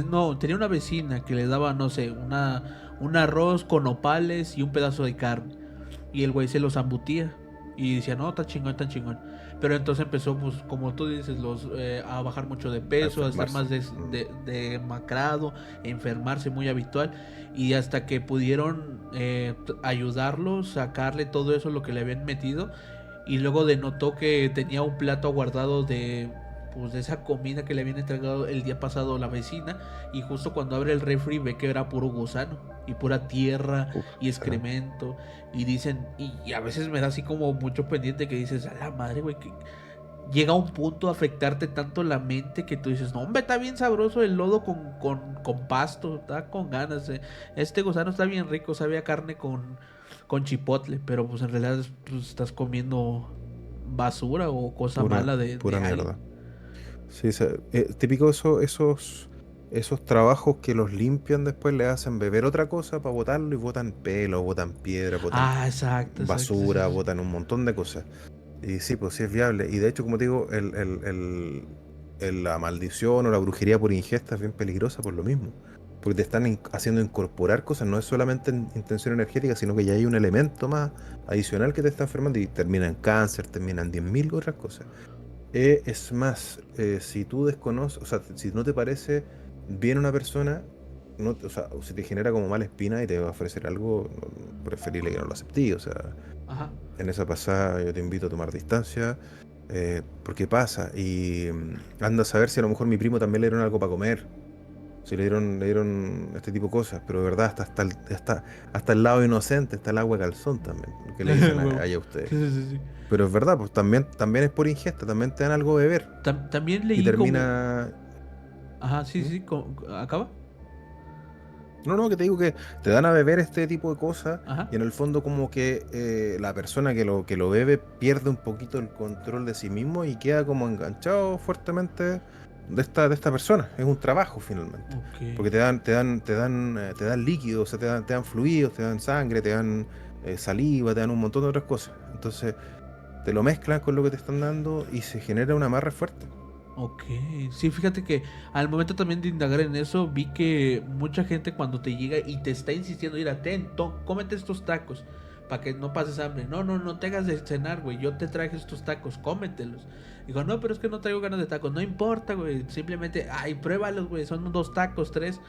No, tenía una vecina que le daba, no sé, un arroz con nopales y un pedazo de carne. Y el güey se los embutía. Y decía, no, está chingón, está chingón. Pero entonces empezó, pues, como tú dices, a bajar mucho de A peso, a estar enfermarse. más demacrado, enfermarse muy habitual. Y hasta que pudieron ayudarlo, sacarle todo eso, lo que le habían metido. Y luego denotó que tenía un plato guardado pues, de esa comida que le habían entregado el día pasado la vecina. Y justo cuando abre el refri ve que era puro gusano y pura tierra Uf, y ah, excremento. Y dicen, y a veces me da así como mucho pendiente que dices, a la madre, güey, que llega a un punto a afectarte tanto la mente que tú dices, no, hombre, está bien sabroso el lodo con pasto, está con ganas. Este gusano está bien rico, sabe a carne con chipotle, pero pues en realidad pues, estás comiendo basura o cosa pura, mala de pura alguien. mierda. Sí, típico esos trabajos que los limpian después, le hacen beber otra cosa para botarlo y botan pelo, botan piedra, botan Ah, exacto, exacto, sí, sí, basura, sí. botan un montón de cosas. Y sí, pues sí es viable. Y de hecho, como te digo, la maldición o la brujería por ingesta es bien peligrosa por lo mismo. Porque te están haciendo incorporar cosas, no es solamente intención energética, sino que ya hay un elemento más adicional que te está enfermando y termina en cáncer, termina en 10.000 otras cosas. Es más, si tú desconoces, o sea, si no te parece bien una persona, no, o sea, o si te genera como mala espina y te va a ofrecer algo, preferible que no lo aceptes. O sea, Ajá. en esa pasada yo te invito a tomar distancia, porque pasa. Y anda a saber si a lo mejor mi primo también le dieron algo para comer, si le dieron este tipo de cosas, pero de verdad, hasta el lado inocente, está el agua de calzón también, que le dicen Huevo. allá a ustedes. Sí, sí, sí, sí. Pero es verdad, pues también es por ingesta, también te dan algo de beber También y leí como... termina. Ajá, sí, ¿Mm? sí, acaba. No, no, que te digo que te dan a beber este tipo de cosas Ajá. y en el fondo como que la persona que lo bebe pierde un poquito el control de sí mismo y queda como enganchado fuertemente de esta persona. Es un trabajo finalmente. Ok. Porque te dan líquidos, o sea, te dan fluidos, te dan sangre, te dan saliva, te dan un montón de otras cosas. Entonces te lo mezclan con lo que te están dando y se genera un amarre fuerte. Ok, sí, fíjate que al momento también de indagar en eso, vi que mucha gente cuando te llega y te está insistiendo, ir ten, cómete estos tacos, para que no pases hambre. No, no, no te hagas de cenar, güey. Yo te traje estos tacos, cómetelos. Dijo, no, pero es que no traigo ganas de tacos. No importa, güey. Simplemente, ay, pruébalos, güey. Son 2 tacos, 3.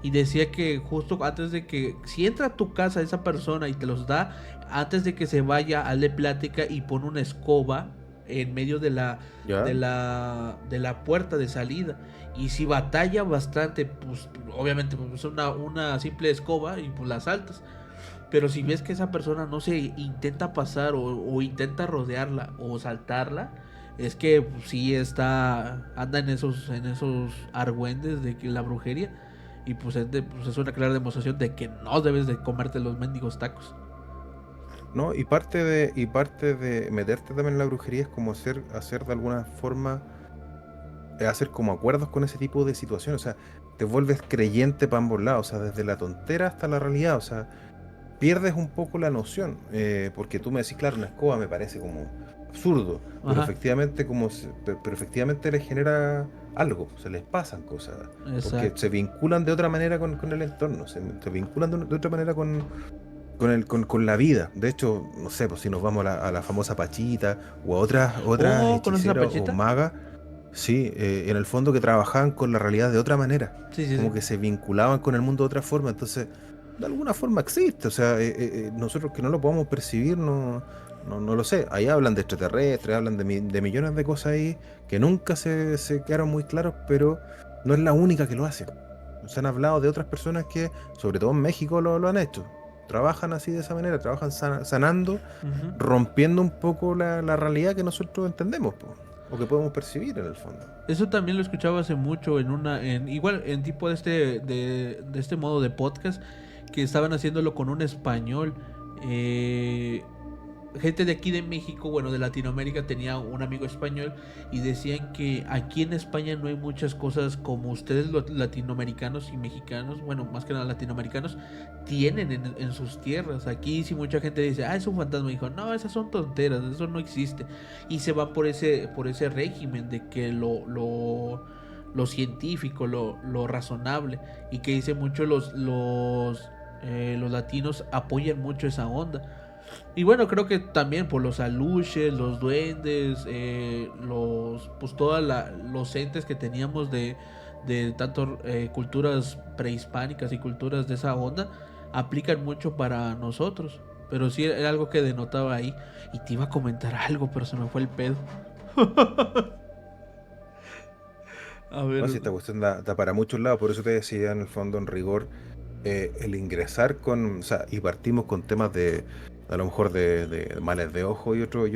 Y decía que justo antes de que, si entra a tu casa esa persona y te los da, antes de que se vaya, hazle plática y pon una escoba en medio ¿Ya? de la puerta de salida. Y si batalla bastante, pues obviamente pues, una simple escoba y pues la saltas. Pero si ves que esa persona no se intenta pasar o intenta rodearla o saltarla, es que pues, sí anda en esos argüendes de que la brujería. Y pues pues es una clara demostración de que no debes de comerte los mendigos tacos. ¿No? Y parte de meterte también en la brujería es como hacer de alguna forma, hacer como acuerdos con ese tipo de situaciones. O sea, te vuelves creyente para ambos lados, o sea, desde la tontera hasta la realidad. O sea, pierdes un poco la noción, porque tú me decís, claro, una escoba me parece como absurdo, pero Ajá, efectivamente, pero efectivamente les genera algo, se les pasan cosas, porque exacto. se vinculan de otra manera con el entorno, se vinculan de otra manera con la vida. De hecho, no sé, pues si nos vamos a la famosa Pachita o a otras Oh, ¿conoces a hechiceras o Pachita? magas, sí, en el fondo que trabajaban con la realidad de otra manera, Sí, sí, sí. como que se vinculaban con el mundo de otra forma. Entonces, de alguna forma existe. O sea, nosotros que no lo podamos percibir, no lo sé. Ahí hablan de extraterrestres, hablan de millones de cosas ahí que nunca se quedaron muy claros, pero no es la única que lo hace. Se han hablado de otras personas que, sobre todo en México, lo han hecho. Trabajan así de esa manera, trabajan sanando, Ujú. rompiendo un poco la realidad que nosotros entendemos, po, o que podemos percibir en el fondo. Eso también lo escuchaba hace mucho igual en tipo de este modo de podcast que estaban haciéndolo con un español. Eh, Gente de aquí de México, bueno, de Latinoamérica tenía un amigo español y decían que aquí en España no hay muchas cosas como ustedes los latinoamericanos y mexicanos, bueno, más que nada latinoamericanos, tienen en sus tierras. Aquí si mucha gente dice, ah, es un fantasma, dijo, no, esas son tonteras, eso no existe. Y se va por ese régimen de que lo científico, lo razonable, y que dice mucho los latinos apoyan mucho esa onda. Y bueno, creo que también por los aluches, los duendes, pues todos los entes que teníamos de tanto culturas prehispánicas y culturas de esa onda, aplican mucho para nosotros. Pero sí era algo que denotaba ahí. Y te iba a comentar algo, pero se me fue el pedo. A ver. No, si esta cuestión da para muchos lados, por eso te decía en el fondo, en rigor, el ingresar o sea, y partimos con temas a lo mejor de males de ojo y otros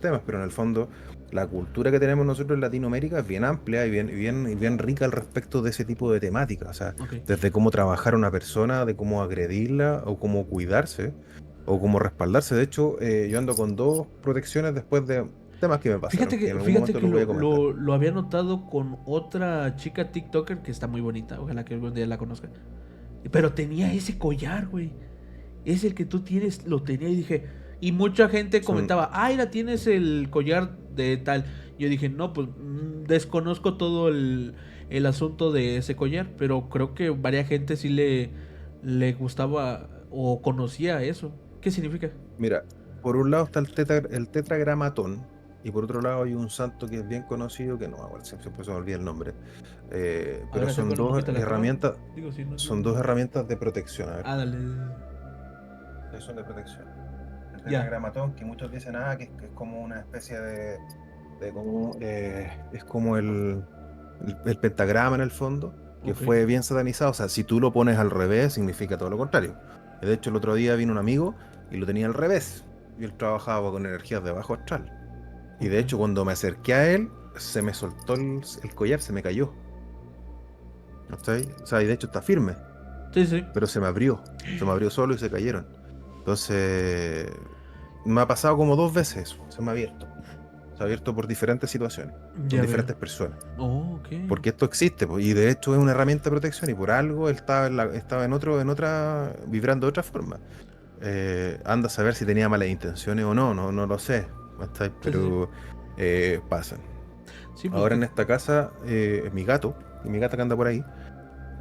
temas, pero en el fondo la cultura que tenemos nosotros en Latinoamérica es bien amplia y bien rica al respecto de ese tipo de temáticas, o sea, Ok. desde cómo trabajar a una persona, de cómo agredirla, o cómo cuidarse, o cómo respaldarse. De hecho, yo ando con 2 protecciones después de temas que me pasaron, que en algún Fíjate momento que los voy a comentar. lo había notado con otra chica TikToker que está muy bonita. Ojalá que algún día la conozcan. Pero tenía ese collar, güey. Es el que tú tienes, lo tenía y dije. Y mucha gente Son, comentaba, ay, la tienes el collar de tal. Yo dije, no, pues desconozco todo el asunto de ese collar. Pero creo que varias gente sí le gustaba o conocía eso. ¿Qué significa? Mira, por un lado está el tetragramatón, y por otro lado hay un santo que es bien conocido, que no, bueno, siempre se me olvida el nombre. Pero Ahora son con el nombre dos te la acabas. herramientas, Digo, si no es lo son dos mismo. herramientas de protección. A ver, Ah, dale. son de protección. El Ya. tetragramatón, que muchos dicen, que es como una especie es como el pentagrama en el fondo, que Ok. fue bien satanizado. O sea, si tú lo pones al revés, significa todo lo contrario. De hecho, el otro día vino un amigo y lo tenía al revés. Y él trabajaba con energías de bajo astral. Y Ok. de hecho, cuando me acerqué a él, se me soltó el collar, se me cayó. ¿Cachai? O sea, y de hecho está firme, Sí, sí. pero se me abrió. Se me abrió solo y se cayeron. Entonces, me ha pasado como 2 veces eso. Se me ha abierto. Se ha abierto por diferentes situaciones, con Ya veo. diferentes personas. Oh, ok. Porque esto existe, po, y de hecho es una herramienta de protección, y por algo él estaba vibrando de otra forma. Anda a saber si tenía malas intenciones o no lo sé, ¿cachai? Sí, sí, sí. Pero pasan. Sí, Ahora porque. en esta casa, mi gato, y mi gata que anda por ahí,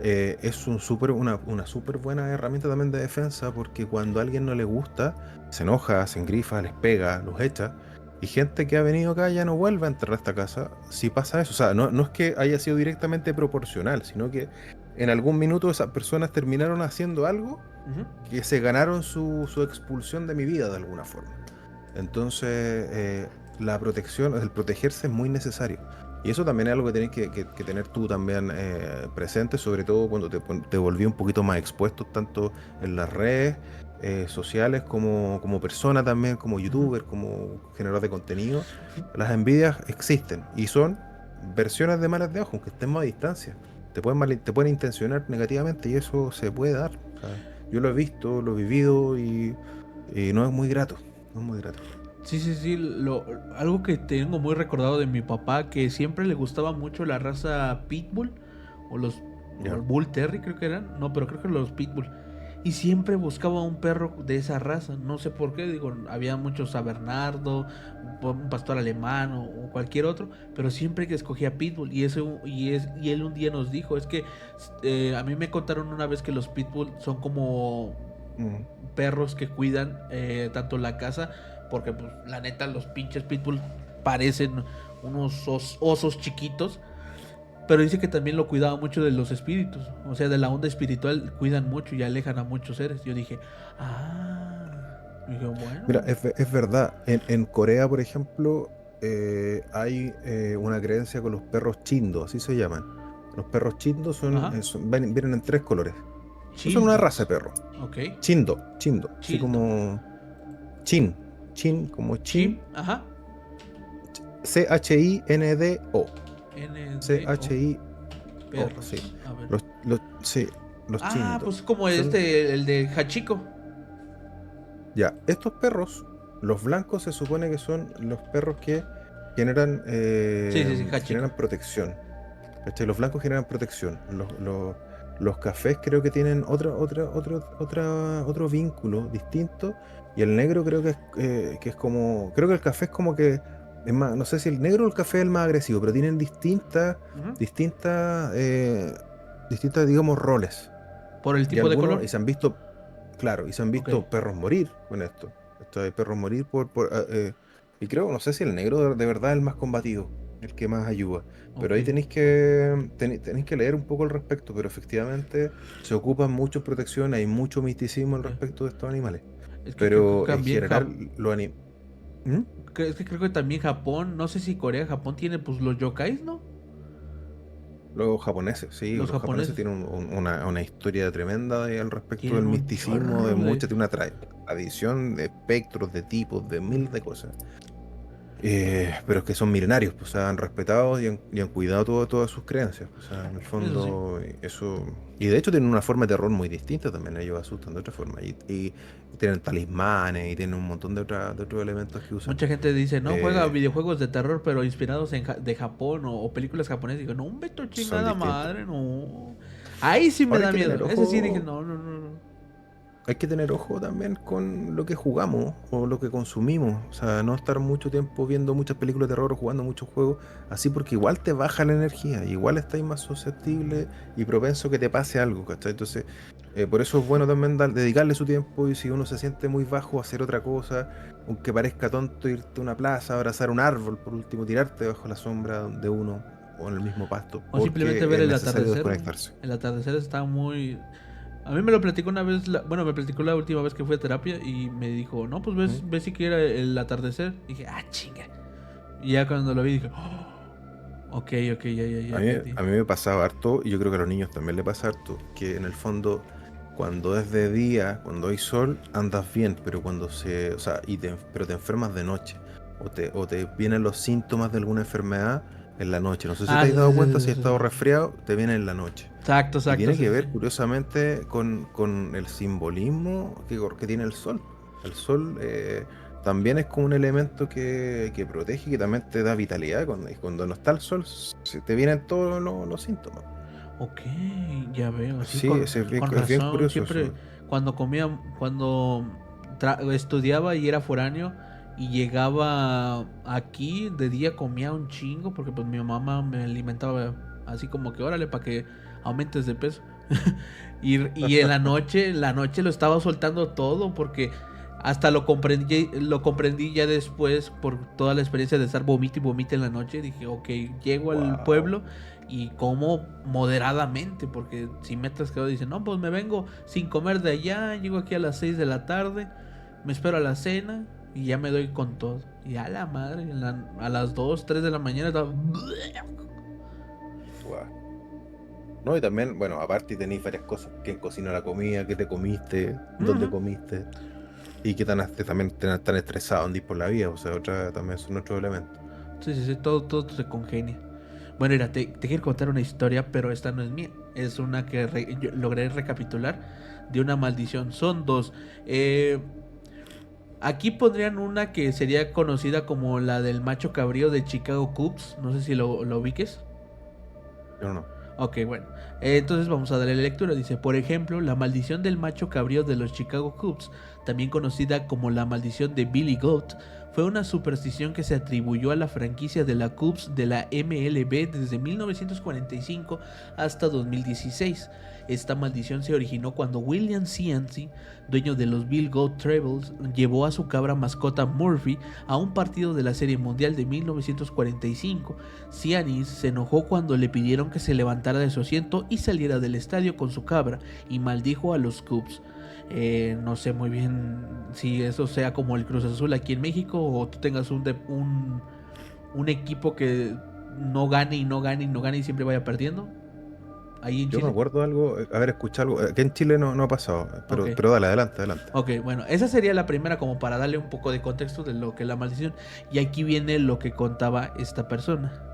es una súper buena herramienta también de defensa, porque cuando a alguien no le gusta, se enoja, se engrifa, les pega, los echa. Y gente que ha venido acá ya no vuelve a entrar a esta casa si pasa eso. O sea, no es que haya sido directamente proporcional, sino que en algún minuto esas personas terminaron haciendo algo Ujú. que se ganaron su expulsión de mi vida de alguna forma. Entonces, la protección, el protegerse es muy necesario. Y eso también es algo que tienes que tener tú también presente, sobre todo cuando te volví un poquito más expuesto, tanto en las redes sociales como persona también, como Ujú. youtuber, como generador de contenido. Las envidias existen y son versiones de malas de ojo, aunque estemos a distancia. Te pueden intencionar negativamente y eso se puede dar. O sea, yo lo he visto, lo he vivido y no es muy grato. No es muy grato. Sí, sí, sí. Algo que tengo muy recordado de mi papá, que siempre le gustaba mucho la raza Pitbull, o los o el Ya. Bull Terry, creo que eran. No, pero creo que los Pitbull. Y siempre buscaba un perro de esa raza. No sé por qué. Digo, había muchos San Bernardo, un pastor alemán o cualquier otro. Pero siempre que escogía Pitbull. Y él un día nos dijo: es que a mí me contaron una vez que los Pitbull son como Mm. perros que cuidan tanto la casa, porque pues la neta los pinches pitbull parecen unos osos chiquitos, pero dice que también lo cuidaba mucho de los espíritus, o sea, de la onda espiritual cuidan mucho y alejan a muchos seres. Yo dije, dije, Mira, bueno, es verdad. En Corea, por ejemplo, hay una creencia con los perros chindo, así se llaman. Los perros chindo ajá, vienen en tres colores. No son una raza de childos, perro. ok, Chindo, así childo, como chin, chin, como chin, chim, ajá, CHINDO. NDO, CHIO, perros, sí. a ver. Sí, los chindo. Pues como Son, el de Hachiko. ya, estos perros, los blancos se supone que son los perros que generan, Sí, sí, sí, Hachiko. generan protección. ¿Cachai? Los blancos generan protección. Los cafés creo que tienen otro vínculo distinto. Y el negro creo que es como. Creo que el café es como que. Es más, no sé si el negro o el café es el más agresivo, pero tienen Ujú. distintas, distintas, digamos, roles. Por el Y tipo de algunos, color. y se han visto, claro, y se han Ok, visto perros morir con esto. Esto de perros morir y creo, no sé si el negro de verdad es el más combativo, el que más ayuda. Pero ok. ahí tenéis que leer un poco al respecto, pero efectivamente se ocupan mucho protección, hay mucho misticismo al Ya. respecto de estos animales. Es que creo que Pero en también general, es que creo que también Japón, no sé si Corea, Japón tiene pues los yokais, ¿no? los japoneses, sí, Los los japoneses japoneses tienen una historia tremenda al respecto del tienen un misticismo, chorro de... tiene una tradición de espectros, de tipos, de mil de cosas. Pero es que son milenarios, pues, o sea, han respetado y han cuidado todas sus creencias. O sea, en el Eso sí. fondo, eso. Y de hecho tienen una forma de terror muy distinta también, ellos asustan de otra forma. Y tienen talismanes y tienen un montón de otros elementos que usan. Mucha gente dice, no, juega Eh, videojuegos de terror, pero inspirados de Japón o películas japonesas. Digo, no, un beto son chingada distintos. madre, no. Ahí sí me Ahora hay da que tener miedo. Ese sí dije, ojo. no, no, no, no. Hay que tener ojo también con lo que jugamos o lo que consumimos. O sea, no estar mucho tiempo viendo muchas películas de terror o jugando muchos juegos, así porque igual te baja la energía, igual estás más susceptible y propenso que te pase algo, ¿cachai? Entonces, por eso es bueno también dedicarle su tiempo y si uno se siente muy bajo, hacer otra cosa, aunque parezca tonto, irte a una plaza, abrazar un árbol, por último, tirarte bajo la sombra de uno o en el mismo pasto, O simplemente porque ver es el necesario atardecer, güey. desconectarse. El atardecer está muy... A mí me lo platicó una vez, bueno, me platicó la última vez que fui a terapia y me dijo, no, pues ¿Mm? ves si quiere el atardecer. Y dije, chinga. Y ya cuando lo vi dije, ok, ok, ya entendí. A mí me pasaba harto, y yo creo que a los niños también le pasa harto, que en el fondo, cuando es de día, cuando hay sol, andas bien, pero o sea, pero te enfermas de noche, o te vienen los síntomas de alguna enfermedad en la noche. No sé si te has Sí, dado sí, cuenta, sí, si has sí, sí. estado resfriado, te viene en la noche. Exacto, Y exacto, tiene sí, que sí, sí. ver, curiosamente, con el simbolismo que tiene el sol. El sol también es como un elemento que protege y que también te da vitalidad. Y cuando no está el sol, se te vienen todos los síntomas. Ok, ya veo, sí, Sí, con es bien razón. curioso Siempre eso. cuando comía, cuando estudiaba y era foráneo y llegaba aquí de día comía un chingo porque pues mi mamá me alimentaba así como que órale para que aumentes de peso. Y en la noche lo estaba soltando todo porque hasta lo comprendí ya después por toda la experiencia de estar vomite y vomite en la noche. Dije, ok, llego al pueblo y como moderadamente, porque si me atascado dicen, no, pues me vengo sin comer de allá, llego aquí a las 6 de la tarde, me espero a la cena y ya me doy con todo. Y a la madre, a las 2, 3 de la mañana estaba... Guau. No, y también, bueno, aparte tenéis varias cosas. ¿Quién cocinó la comida? ¿Qué te comiste? ¿Dónde comiste? Y qué también tan estresado andís por la vida. O sea, también son otros elementos. Sí, todo se congenia. Bueno, mira, te quiero contar una historia, pero esta no es mía. Es una que yo logré recapitular de una maldición. Son dos. Aquí pondrían una que sería conocida como la del macho cabrío de Chicago Cubs. No sé si lo ubiques. Yo no. Ok, bueno. Entonces vamos a darle lectura. Dice, por ejemplo, la maldición del macho cabrío de los Chicago Cubs, también conocida como la maldición de Billy Goat, fue una superstición que se atribuyó a la franquicia de la Cubs de la MLB desde 1945 hasta 2016. Esta maldición se originó cuando William Cianci, dueño de los Bill Goat Tribbles, llevó a su cabra mascota Murphy a un partido de la Serie Mundial de 1945. Cianci se enojó cuando le pidieron que se levantara de su asiento y saliera del estadio con su cabra y maldijo a los Cubs. No sé muy bien si eso sea como el Cruz Azul aquí en México o tú tengas un equipo que no gane y no gane y no gane y siempre vaya perdiendo. Ahí en Yo me Chile. acuerdo de algo, haber escuchado algo. Aquí en Chile no ha pasado. Ok. Pero dale, adelante. Ok, bueno, esa sería la primera como para darle un poco de contexto de lo que es la maldición. Y aquí viene lo que contaba esta persona.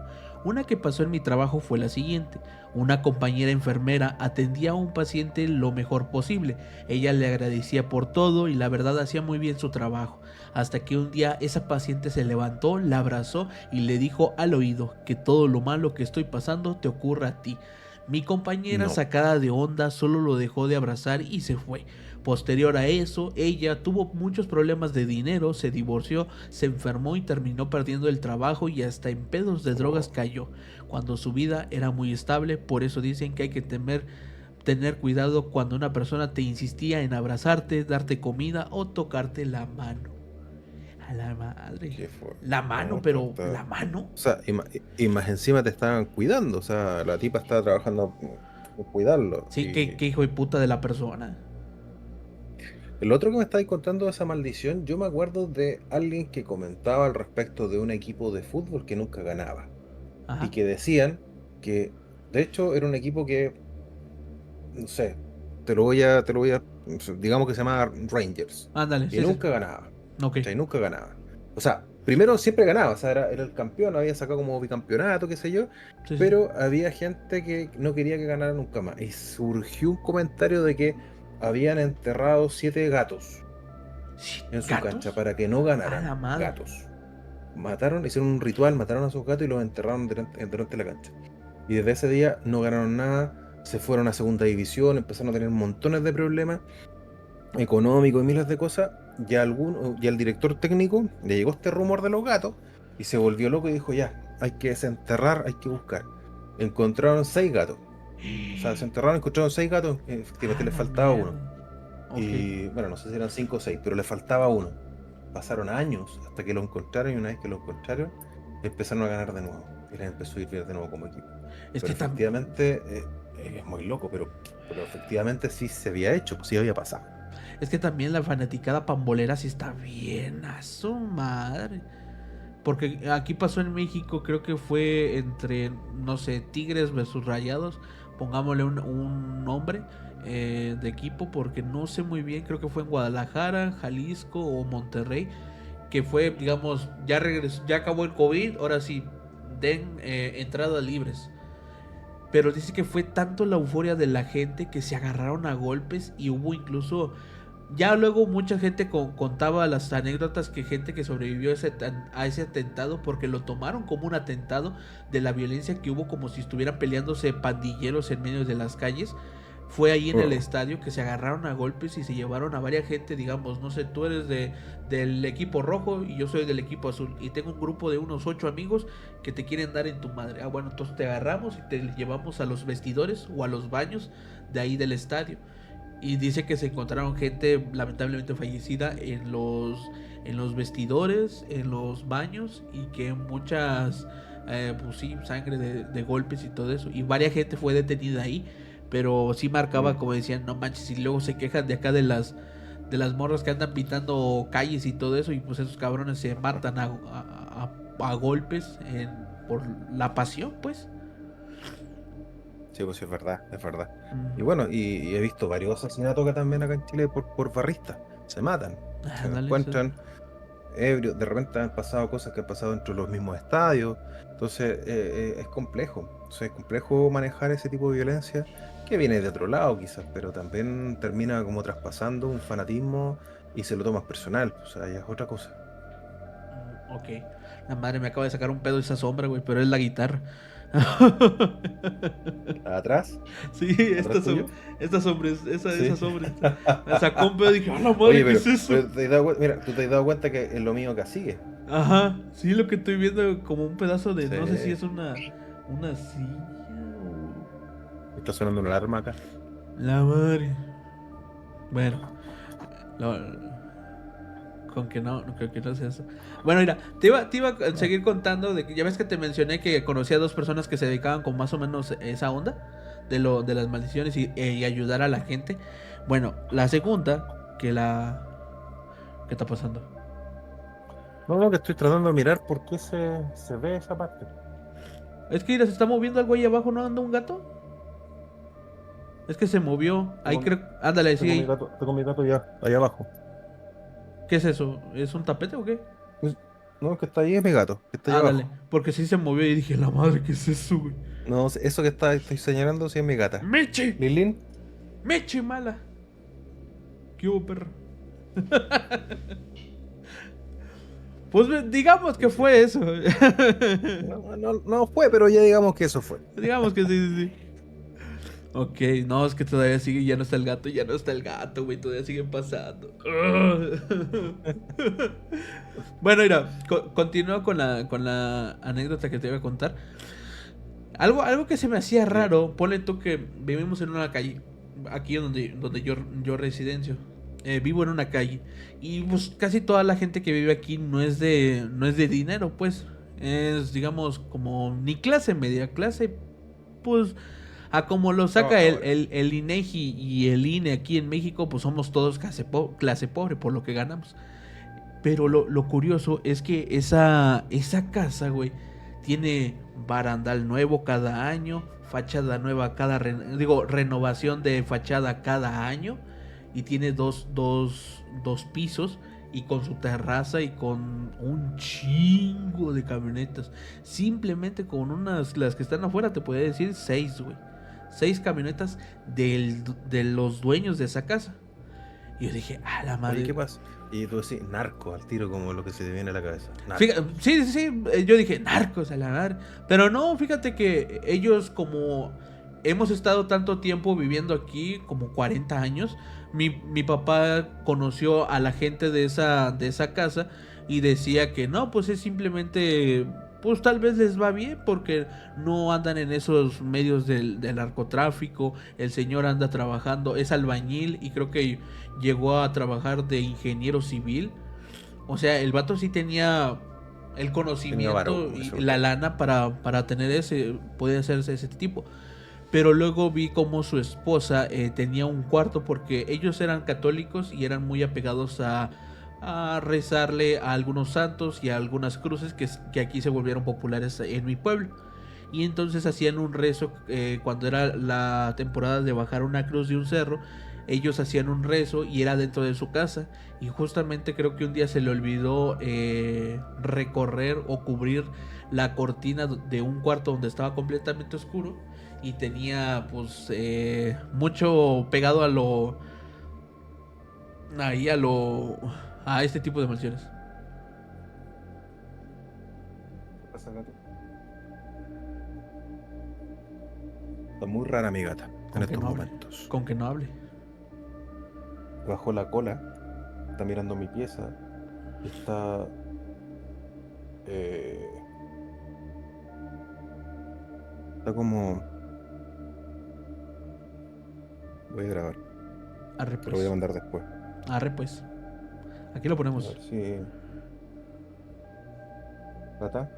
Una que pasó en mi trabajo fue la siguiente. Una compañera enfermera atendía a un paciente lo mejor posible. Ella le agradecía por todo y la verdad hacía muy bien su trabajo. Hasta que un día esa paciente se levantó, la abrazó y le dijo al oído que todo lo malo que estoy pasando te ocurra a ti. Mi compañera, No. sacada de onda, solo lo dejó de abrazar y se fue. Posterior a eso, ella tuvo muchos problemas de dinero, se divorció, se enfermó y terminó perdiendo el trabajo y hasta en pedos de drogas cayó, cuando su vida era muy estable. Por eso dicen que hay que tener cuidado cuando una persona te insistía en abrazarte, darte comida o tocarte la mano. A la madre. ¿Qué fue? La mano, No, pero ¿la mano? O sea, y más encima te estaban cuidando. O sea, la tipa estaba trabajando en cuidarlo. Sí, Y qué hijo de puta de la persona. el otro que me estáis contando de esa maldición, yo me acuerdo de alguien que comentaba al respecto de un equipo de fútbol que nunca ganaba. Y Ajá. que decían que, de hecho, era un equipo que, no sé, digamos que se llamaba Rangers. Ándale, Y sí, sí. nunca ganaba. Ok. ¿Cachai? Nunca ganaba. O sea, primero siempre ganaba, o sea, era el campeón, había sacado como bicampeonato, qué sé yo, Sí, sí. pero había gente que no quería que ganara nunca más. Y surgió un comentario de que habían enterrado 7 gatos en su cancha ¿Gatos? para que no A la ganaran. madre. Gatos. Mataron, hicieron un ritual, mataron a sus gatos y los enterraron durante la cancha. Y desde ese día no ganaron nada, se fueron a segunda división, empezaron a tener montones de problemas económicos y miles de cosas. Y al director técnico le llegó este rumor de los gatos y se volvió loco y dijo, ya, hay que desenterrar, hay que buscar. Encontraron 6 gatos. O sea, desenterraron, encontraron 6 gatos, efectivamente A les la faltaba mierda. uno. Ok. Y bueno, no sé si eran 5 o 6, pero le faltaba uno. Pasaron años hasta que lo encontraron y una vez que lo encontraron, empezaron a ganar de nuevo. Y les empezó a ir bien de nuevo como equipo. Es Pero que efectivamente, es muy loco, pero efectivamente sí se había hecho, pues sí había pasado. es que también la fanaticada pambolera sí está bien a su madre. Porque aquí pasó en México, creo que fue entre, no sé, Tigres versus Rayados. Pongámosle un nombre de equipo, porque no sé muy bien, creo que fue en Guadalajara, Jalisco o Monterrey. Que fue, digamos, ya regresó, ya acabó el COVID, ahora sí, den entradas libres. Pero dice que fue tanto la euforia de la gente que se agarraron a golpes y hubo incluso... Ya luego mucha gente contaba las anécdotas que gente que sobrevivió a ese atentado porque lo tomaron como un atentado de la violencia que hubo como si estuvieran peleándose pandilleros en medio de las calles. fue ahí en el Oh. estadio que se agarraron a golpes y se llevaron a varias gente, digamos, no sé, tú eres del equipo rojo y yo soy del equipo azul y tengo un grupo de unos 8 amigos que te quieren dar en tu madre. Ah, bueno, entonces te agarramos y te llevamos a los vestidores o a los baños de ahí del estadio. Y dice que se encontraron gente lamentablemente fallecida en los vestidores, en los baños y que muchas, pues sí, sangre de golpes y todo eso. Y varias gente fue detenida ahí, pero sí marcaba como decían, no manches, y luego se quejan de acá de las morras que andan pintando calles y todo eso y pues esos cabrones se matan a golpes por la pasión, pues. Sí, pues sí, es verdad, es verdad. Y Mm. bueno, y he visto varios asesinatos que también acá en Chile por barristas. Se matan, Ah, se dale eso. encuentran ebrios. De repente han pasado cosas que han pasado dentro de los mismos estadios. Entonces, es complejo. Entonces, es complejo manejar ese tipo de violencia que viene de otro lado quizás, pero también termina como traspasando un fanatismo y se lo tomas personal. O sea, ya es otra cosa. Ok. La madre me acaba de sacar un pedo esa sombra, güey, pero es la guitarra. ¿Atrás? Sí, ¿Atrás tuyo? esta sombra, esa Sí. sombra. Me sacó un pedo y dije, ¡a la madre, Oye, qué es eso! pero te has dado, mira, tú te has dado cuenta que es lo mío que sigue. Ajá, sí, lo que estoy viendo como un pedazo de, Sí. no sé si es una silla Está sonando una alarma acá. La madre. Bueno, lo- con que no creo que no sea eso. Bueno, mira, te iba a No. seguir contando de que ya ves que te mencioné que conocí a dos personas que se dedicaban con más o menos esa onda de las maldiciones y ayudar a la gente. Bueno, la segunda, ¿qué está pasando? No, no, que estoy tratando de mirar por qué se ve esa parte. Es que mira, se está moviendo algo ahí abajo, ¿no anda un gato? Es que se movió. Ahí Tengo, creo. Ándale, sigue ahí. tengo mi gato ya, allá abajo. ¿Qué es eso? ¿Es un tapete o qué? No, el que está ahí es mi gato, que está allá Ándale, abajo. porque sí se movió y dije, la madre, ¿qué es eso, güey? No, eso que estoy señalando sí es mi gata. ¡Meche! ¿Lilín? ¡Meche mala! ¿Qué hubo, perro? Pues digamos que Sí, sí. fue eso. No fue, pero ya digamos que eso fue. Digamos que sí, sí, sí. Ok, no, es que todavía sigue, ya no está el gato, ya no está el gato, güey, todavía siguen pasando. Bueno, mira, continúo con la anécdota que te iba a contar. Algo que se me hacía Sí. raro, ponle tú que vivimos en una calle, aquí donde yo residencio. Vivo en una calle y pues casi toda la gente que vive aquí no es de dinero, pues es digamos como ni clase media, clase pues a como lo saca Trabajadora. el INEGI y el INE aquí en México, pues somos todos clase pobre por lo que ganamos. Pero lo curioso es que esa casa, güey, tiene barandal nuevo cada año, fachada nueva renovación de fachada cada año. Y tiene dos pisos y con su terraza y con un chingo de camionetas. Simplemente con las que están afuera, te podría decir 6, güey. 6 camionetas de los dueños de esa casa. Y yo dije, a la Oye, madre. ¿qué pasa? Y tú decís, narco, al tiro como lo que se te viene a la cabeza. Narco. Fíjate, sí, sí, sí, yo dije, narcos a la madre. Pero no, fíjate que ellos como hemos estado tanto tiempo viviendo aquí, como 40 años, mi papá conoció a la gente de esa casa y decía que no, pues es simplemente, pues tal vez les va bien porque no andan en esos medios del narcotráfico, el señor anda trabajando, es albañil y creo que llegó a trabajar de ingeniero civil. O sea, el vato sí tenía el Tenía varo, conocimiento como y dice la usted. lana para tener poder hacerse ese tipo. Pero luego vi como su esposa tenía un cuarto porque ellos eran católicos y eran muy apegados a rezarle a algunos santos y a algunas cruces que aquí se volvieron populares en mi pueblo. Y entonces hacían un rezo cuando era la temporada de bajar una cruz de un cerro. Ellos hacían un rezo y era dentro de su casa. Y justamente creo que un día se le olvidó recorrer o cubrir la cortina de un cuarto donde estaba completamente oscuro. Y tenía pues mucho pegado a lo... Ahí a lo... A este tipo de maldiciones. ¿Qué pasa, gato? Está muy rara mi gata. en Con que estos no hable. momentos. Con que no hable. Bajó la cola, está mirando mi pieza, está... eh, está como... Voy a grabar, Arre te lo voy a pues. mandar después. Arre pues. Aquí lo A ponemos. ver si... ¿Gata?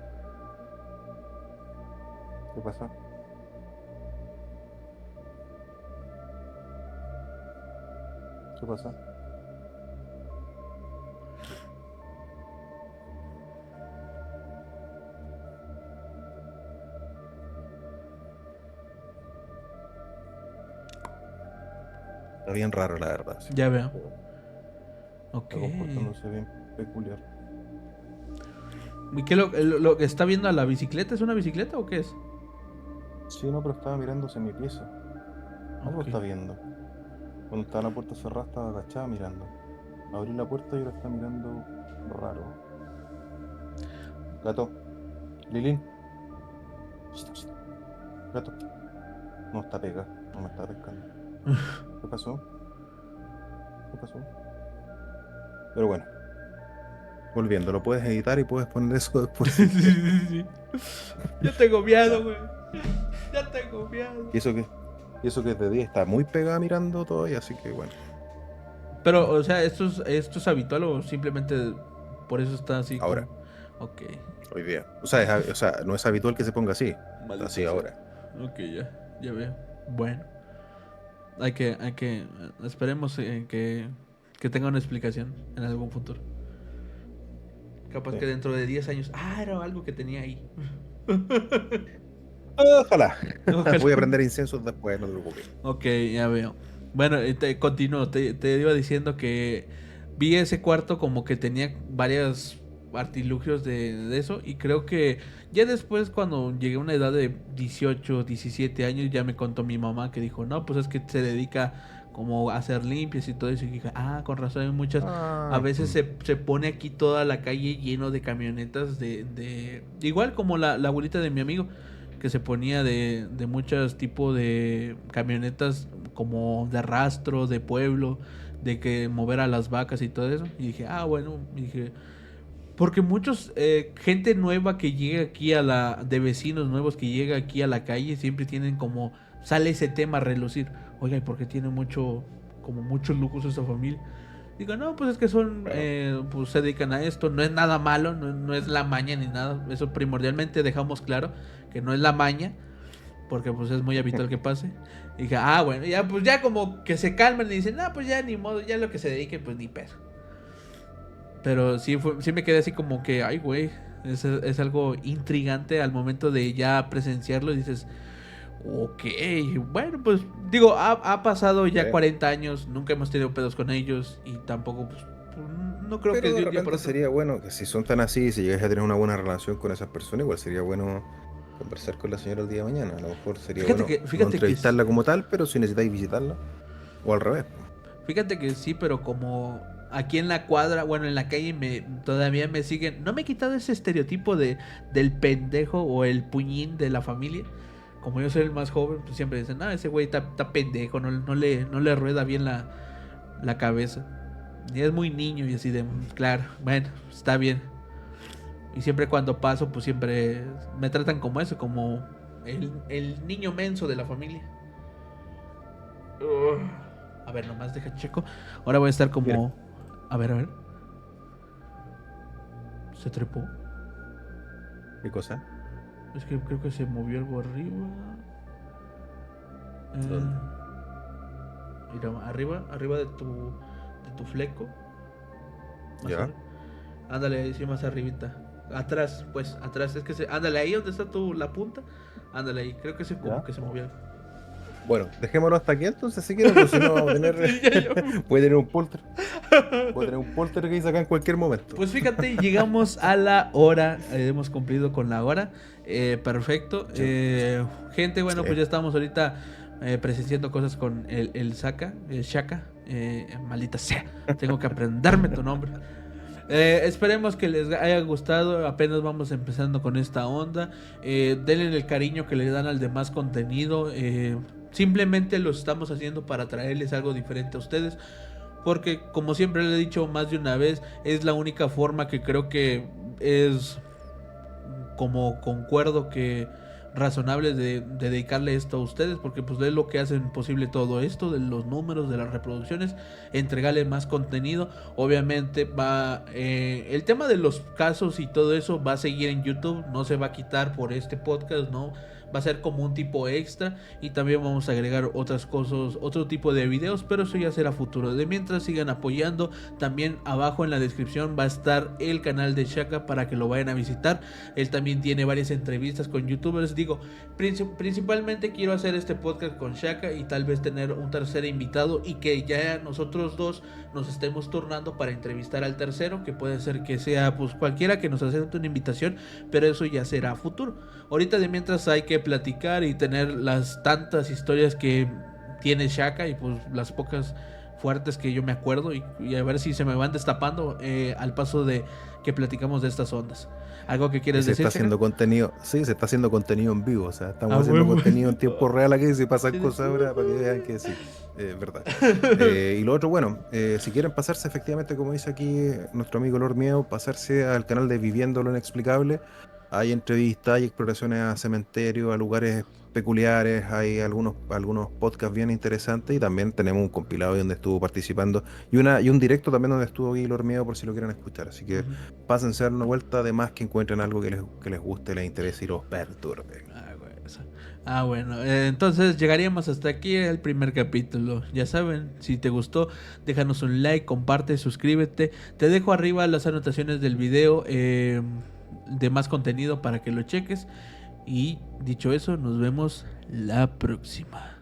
¿Qué pasa? ¿Qué pasa? Está bien raro, la verdad, sí. Ya veo. Ok. Está comportándose bien peculiar. ¿Y qué lo que está viendo a la bicicleta? ¿Es una bicicleta o qué es? Sí, no, pero estaba mirándose en mi pieza. Algo Ok. está viendo. Cuando estaba la puerta cerrada, estaba agachada mirando. Abrí la puerta y ahora está mirando raro. Gato. Lilín. Gato. No está pega. No me está pescando. ¿Qué pasó? ¿Qué pasó? Pero bueno. Volviendo, lo puedes editar y puedes poner eso después si quieres. Sí. Ya tengo miedo, Ya. güey. Ya tengo miedo. Y eso que, y eso que es de día está muy pegada mirando todavía, así que bueno. Pero, o sea, ¿esto es habitual o simplemente por eso está así Ahora, como... Ok. hoy día. O sea, o sea, no es habitual que se ponga así. Está así Maldita sea. ahora. Ok, ya veo. Bueno, esperemos que tenga una explicación en algún futuro. Capaz Sí. que dentro de 10 años, era algo que tenía ahí. Ojalá. Ojalá. Voy a prender inciensos después, no te preocupes. Ok, ya veo. Bueno, te continúo. Te iba diciendo que vi ese cuarto como que tenía varios artilugios de eso. Y creo que ya después, cuando llegué a una edad de 18 17 años, ya me contó mi mamá que dijo: No, pues es que se dedica como a hacer limpias y todo eso. Y dije: con razón, hay muchas. A Ah, veces se pone aquí toda la calle lleno de camionetas igual como la abuelita de mi amigo, que se ponía de muchos tipos de camionetas como de rastro, de pueblo, de que mover a las vacas y todo eso. Y dije, bueno, y dije, porque muchos, gente nueva que llega aquí de vecinos nuevos que llega aquí a la calle, siempre tienen como, sale ese tema a relucir. Oiga, ¿y por qué tiene como muchos lujos esa familia? Digo, no, pues es que claro. pues se dedican a esto, no es nada malo, no es la maña ni nada, eso primordialmente dejamos claro, que no es la maña, porque pues es muy habitual que pase. Y dije, bueno, ya pues ya como que se calman y dicen, pues ya ni modo, ya lo que se dedique, pues ni pedo. Pero sí me quedé así como que, ay güey, es algo intrigante al momento de ya presenciarlo y dices, ok, bueno, pues digo, ha pasado ya Sí. 40 años, nunca hemos tenido pedos con ellos y tampoco, pues, no creo que Pero de de un día para repente otro. sería bueno que si son tan así, si llegas a tener una buena relación con esas personas, igual sería bueno conversar con la señora el día de mañana. A lo mejor sería bueno no Fíjate que, entrevistarla como tal, pero si necesitáis visitarla, o al revés. fíjate que sí, pero como aquí en la cuadra, bueno, en la calle todavía me siguen, no me he quitado ese estereotipo del pendejo o el puñín de la familia. Como yo soy el más joven, pues siempre dicen, ese güey está pendejo, no le rueda bien la cabeza. Y es muy niño y así de, claro, bueno, está bien. Y siempre cuando paso, pues siempre me tratan como eso, como el niño menso de la familia. A ver, nomás deja checo. Ahora voy a estar Mira, como... A ver. Se trepó. ¿qué cosa? Es que creo que se movió algo arriba. ¿Dónde? Mira, arriba de tu fleco. Más ¿Ya? arriba. Ándale, ahí sí, más arribita. Atrás, pues, atrás. Es que ándale, ahí donde está la punta. Ándale ahí. Creo que se como ¿Ya? que se movió algo. Bueno, dejémoslo hasta aquí entonces si quieres, pues si no vamos a tener... Sí, ya. puede tener un polter. Puede tener un poltergeist acá en cualquier momento. Pues fíjate, llegamos a la hora. Hemos cumplido con la hora. Perfecto. Gente, bueno, pues Sí. ya estamos ahorita presenciando cosas con el Shaka. Maldita sea, tengo que aprenderme tu nombre. Esperemos que les haya gustado. Apenas vamos empezando con esta onda. Denle el cariño que le dan al demás contenido. simplemente lo estamos haciendo para traerles algo diferente a ustedes. Porque como siempre le he dicho más de una vez, es la única forma que creo que es como concuerdo que razonable de dedicarle esto a ustedes, porque pues es lo que hacen posible todo esto, de los números, de las reproducciones, entregarle más contenido. Obviamente va el tema de los casos y todo eso va a seguir en YouTube, no se va a quitar por este podcast, no va a ser como un tipo extra, y también vamos a agregar otras cosas, otro tipo de videos, pero eso ya será futuro. De mientras sigan apoyando, también abajo en la descripción va a estar el canal de Shaka para que lo vayan a visitar. Él también tiene varias entrevistas con youtubers. Digo, principalmente quiero hacer este podcast con Shaka y tal vez tener un tercer invitado, y que ya nosotros dos nos estemos turnando para entrevistar al tercero, que puede ser que sea pues cualquiera que nos acepte una invitación, pero eso ya será futuro. Ahorita de mientras hay que platicar y tener las tantas historias que tiene Shaka, y pues las pocas fuertes que yo me acuerdo, y a ver si se me van destapando al paso de que platicamos de estas ondas. ¿Algo que quieres Se decir, está Shaka? haciendo contenido, sí, se está haciendo contenido en vivo, o sea, Ah, estamos haciendo bueno. contenido en tiempo real aquí, si pasan Sí, cosas ahora, para que vean que sí, es verdad. Y lo otro, bueno, si quieren pasarse efectivamente, como dice aquí nuestro amigo Lord Miedo, pasarse al canal de Viviendo lo Inexplicable, hay entrevistas, hay exploraciones a cementerios, a lugares peculiares, hay algunos podcasts bien interesantes, y también tenemos un compilado ahí donde estuvo participando, y un directo también donde estuvo aquí Lord Miedo, por si lo quieren escuchar, así que pásense a dar una vuelta, además que encuentren algo que les guste, les interese y los perturbe. Bueno, entonces llegaríamos hasta aquí el primer capítulo. Ya saben, si te gustó, déjanos un like, comparte, suscríbete. Te dejo arriba las anotaciones del video de más contenido para que lo cheques. Y dicho eso, nos vemos la próxima.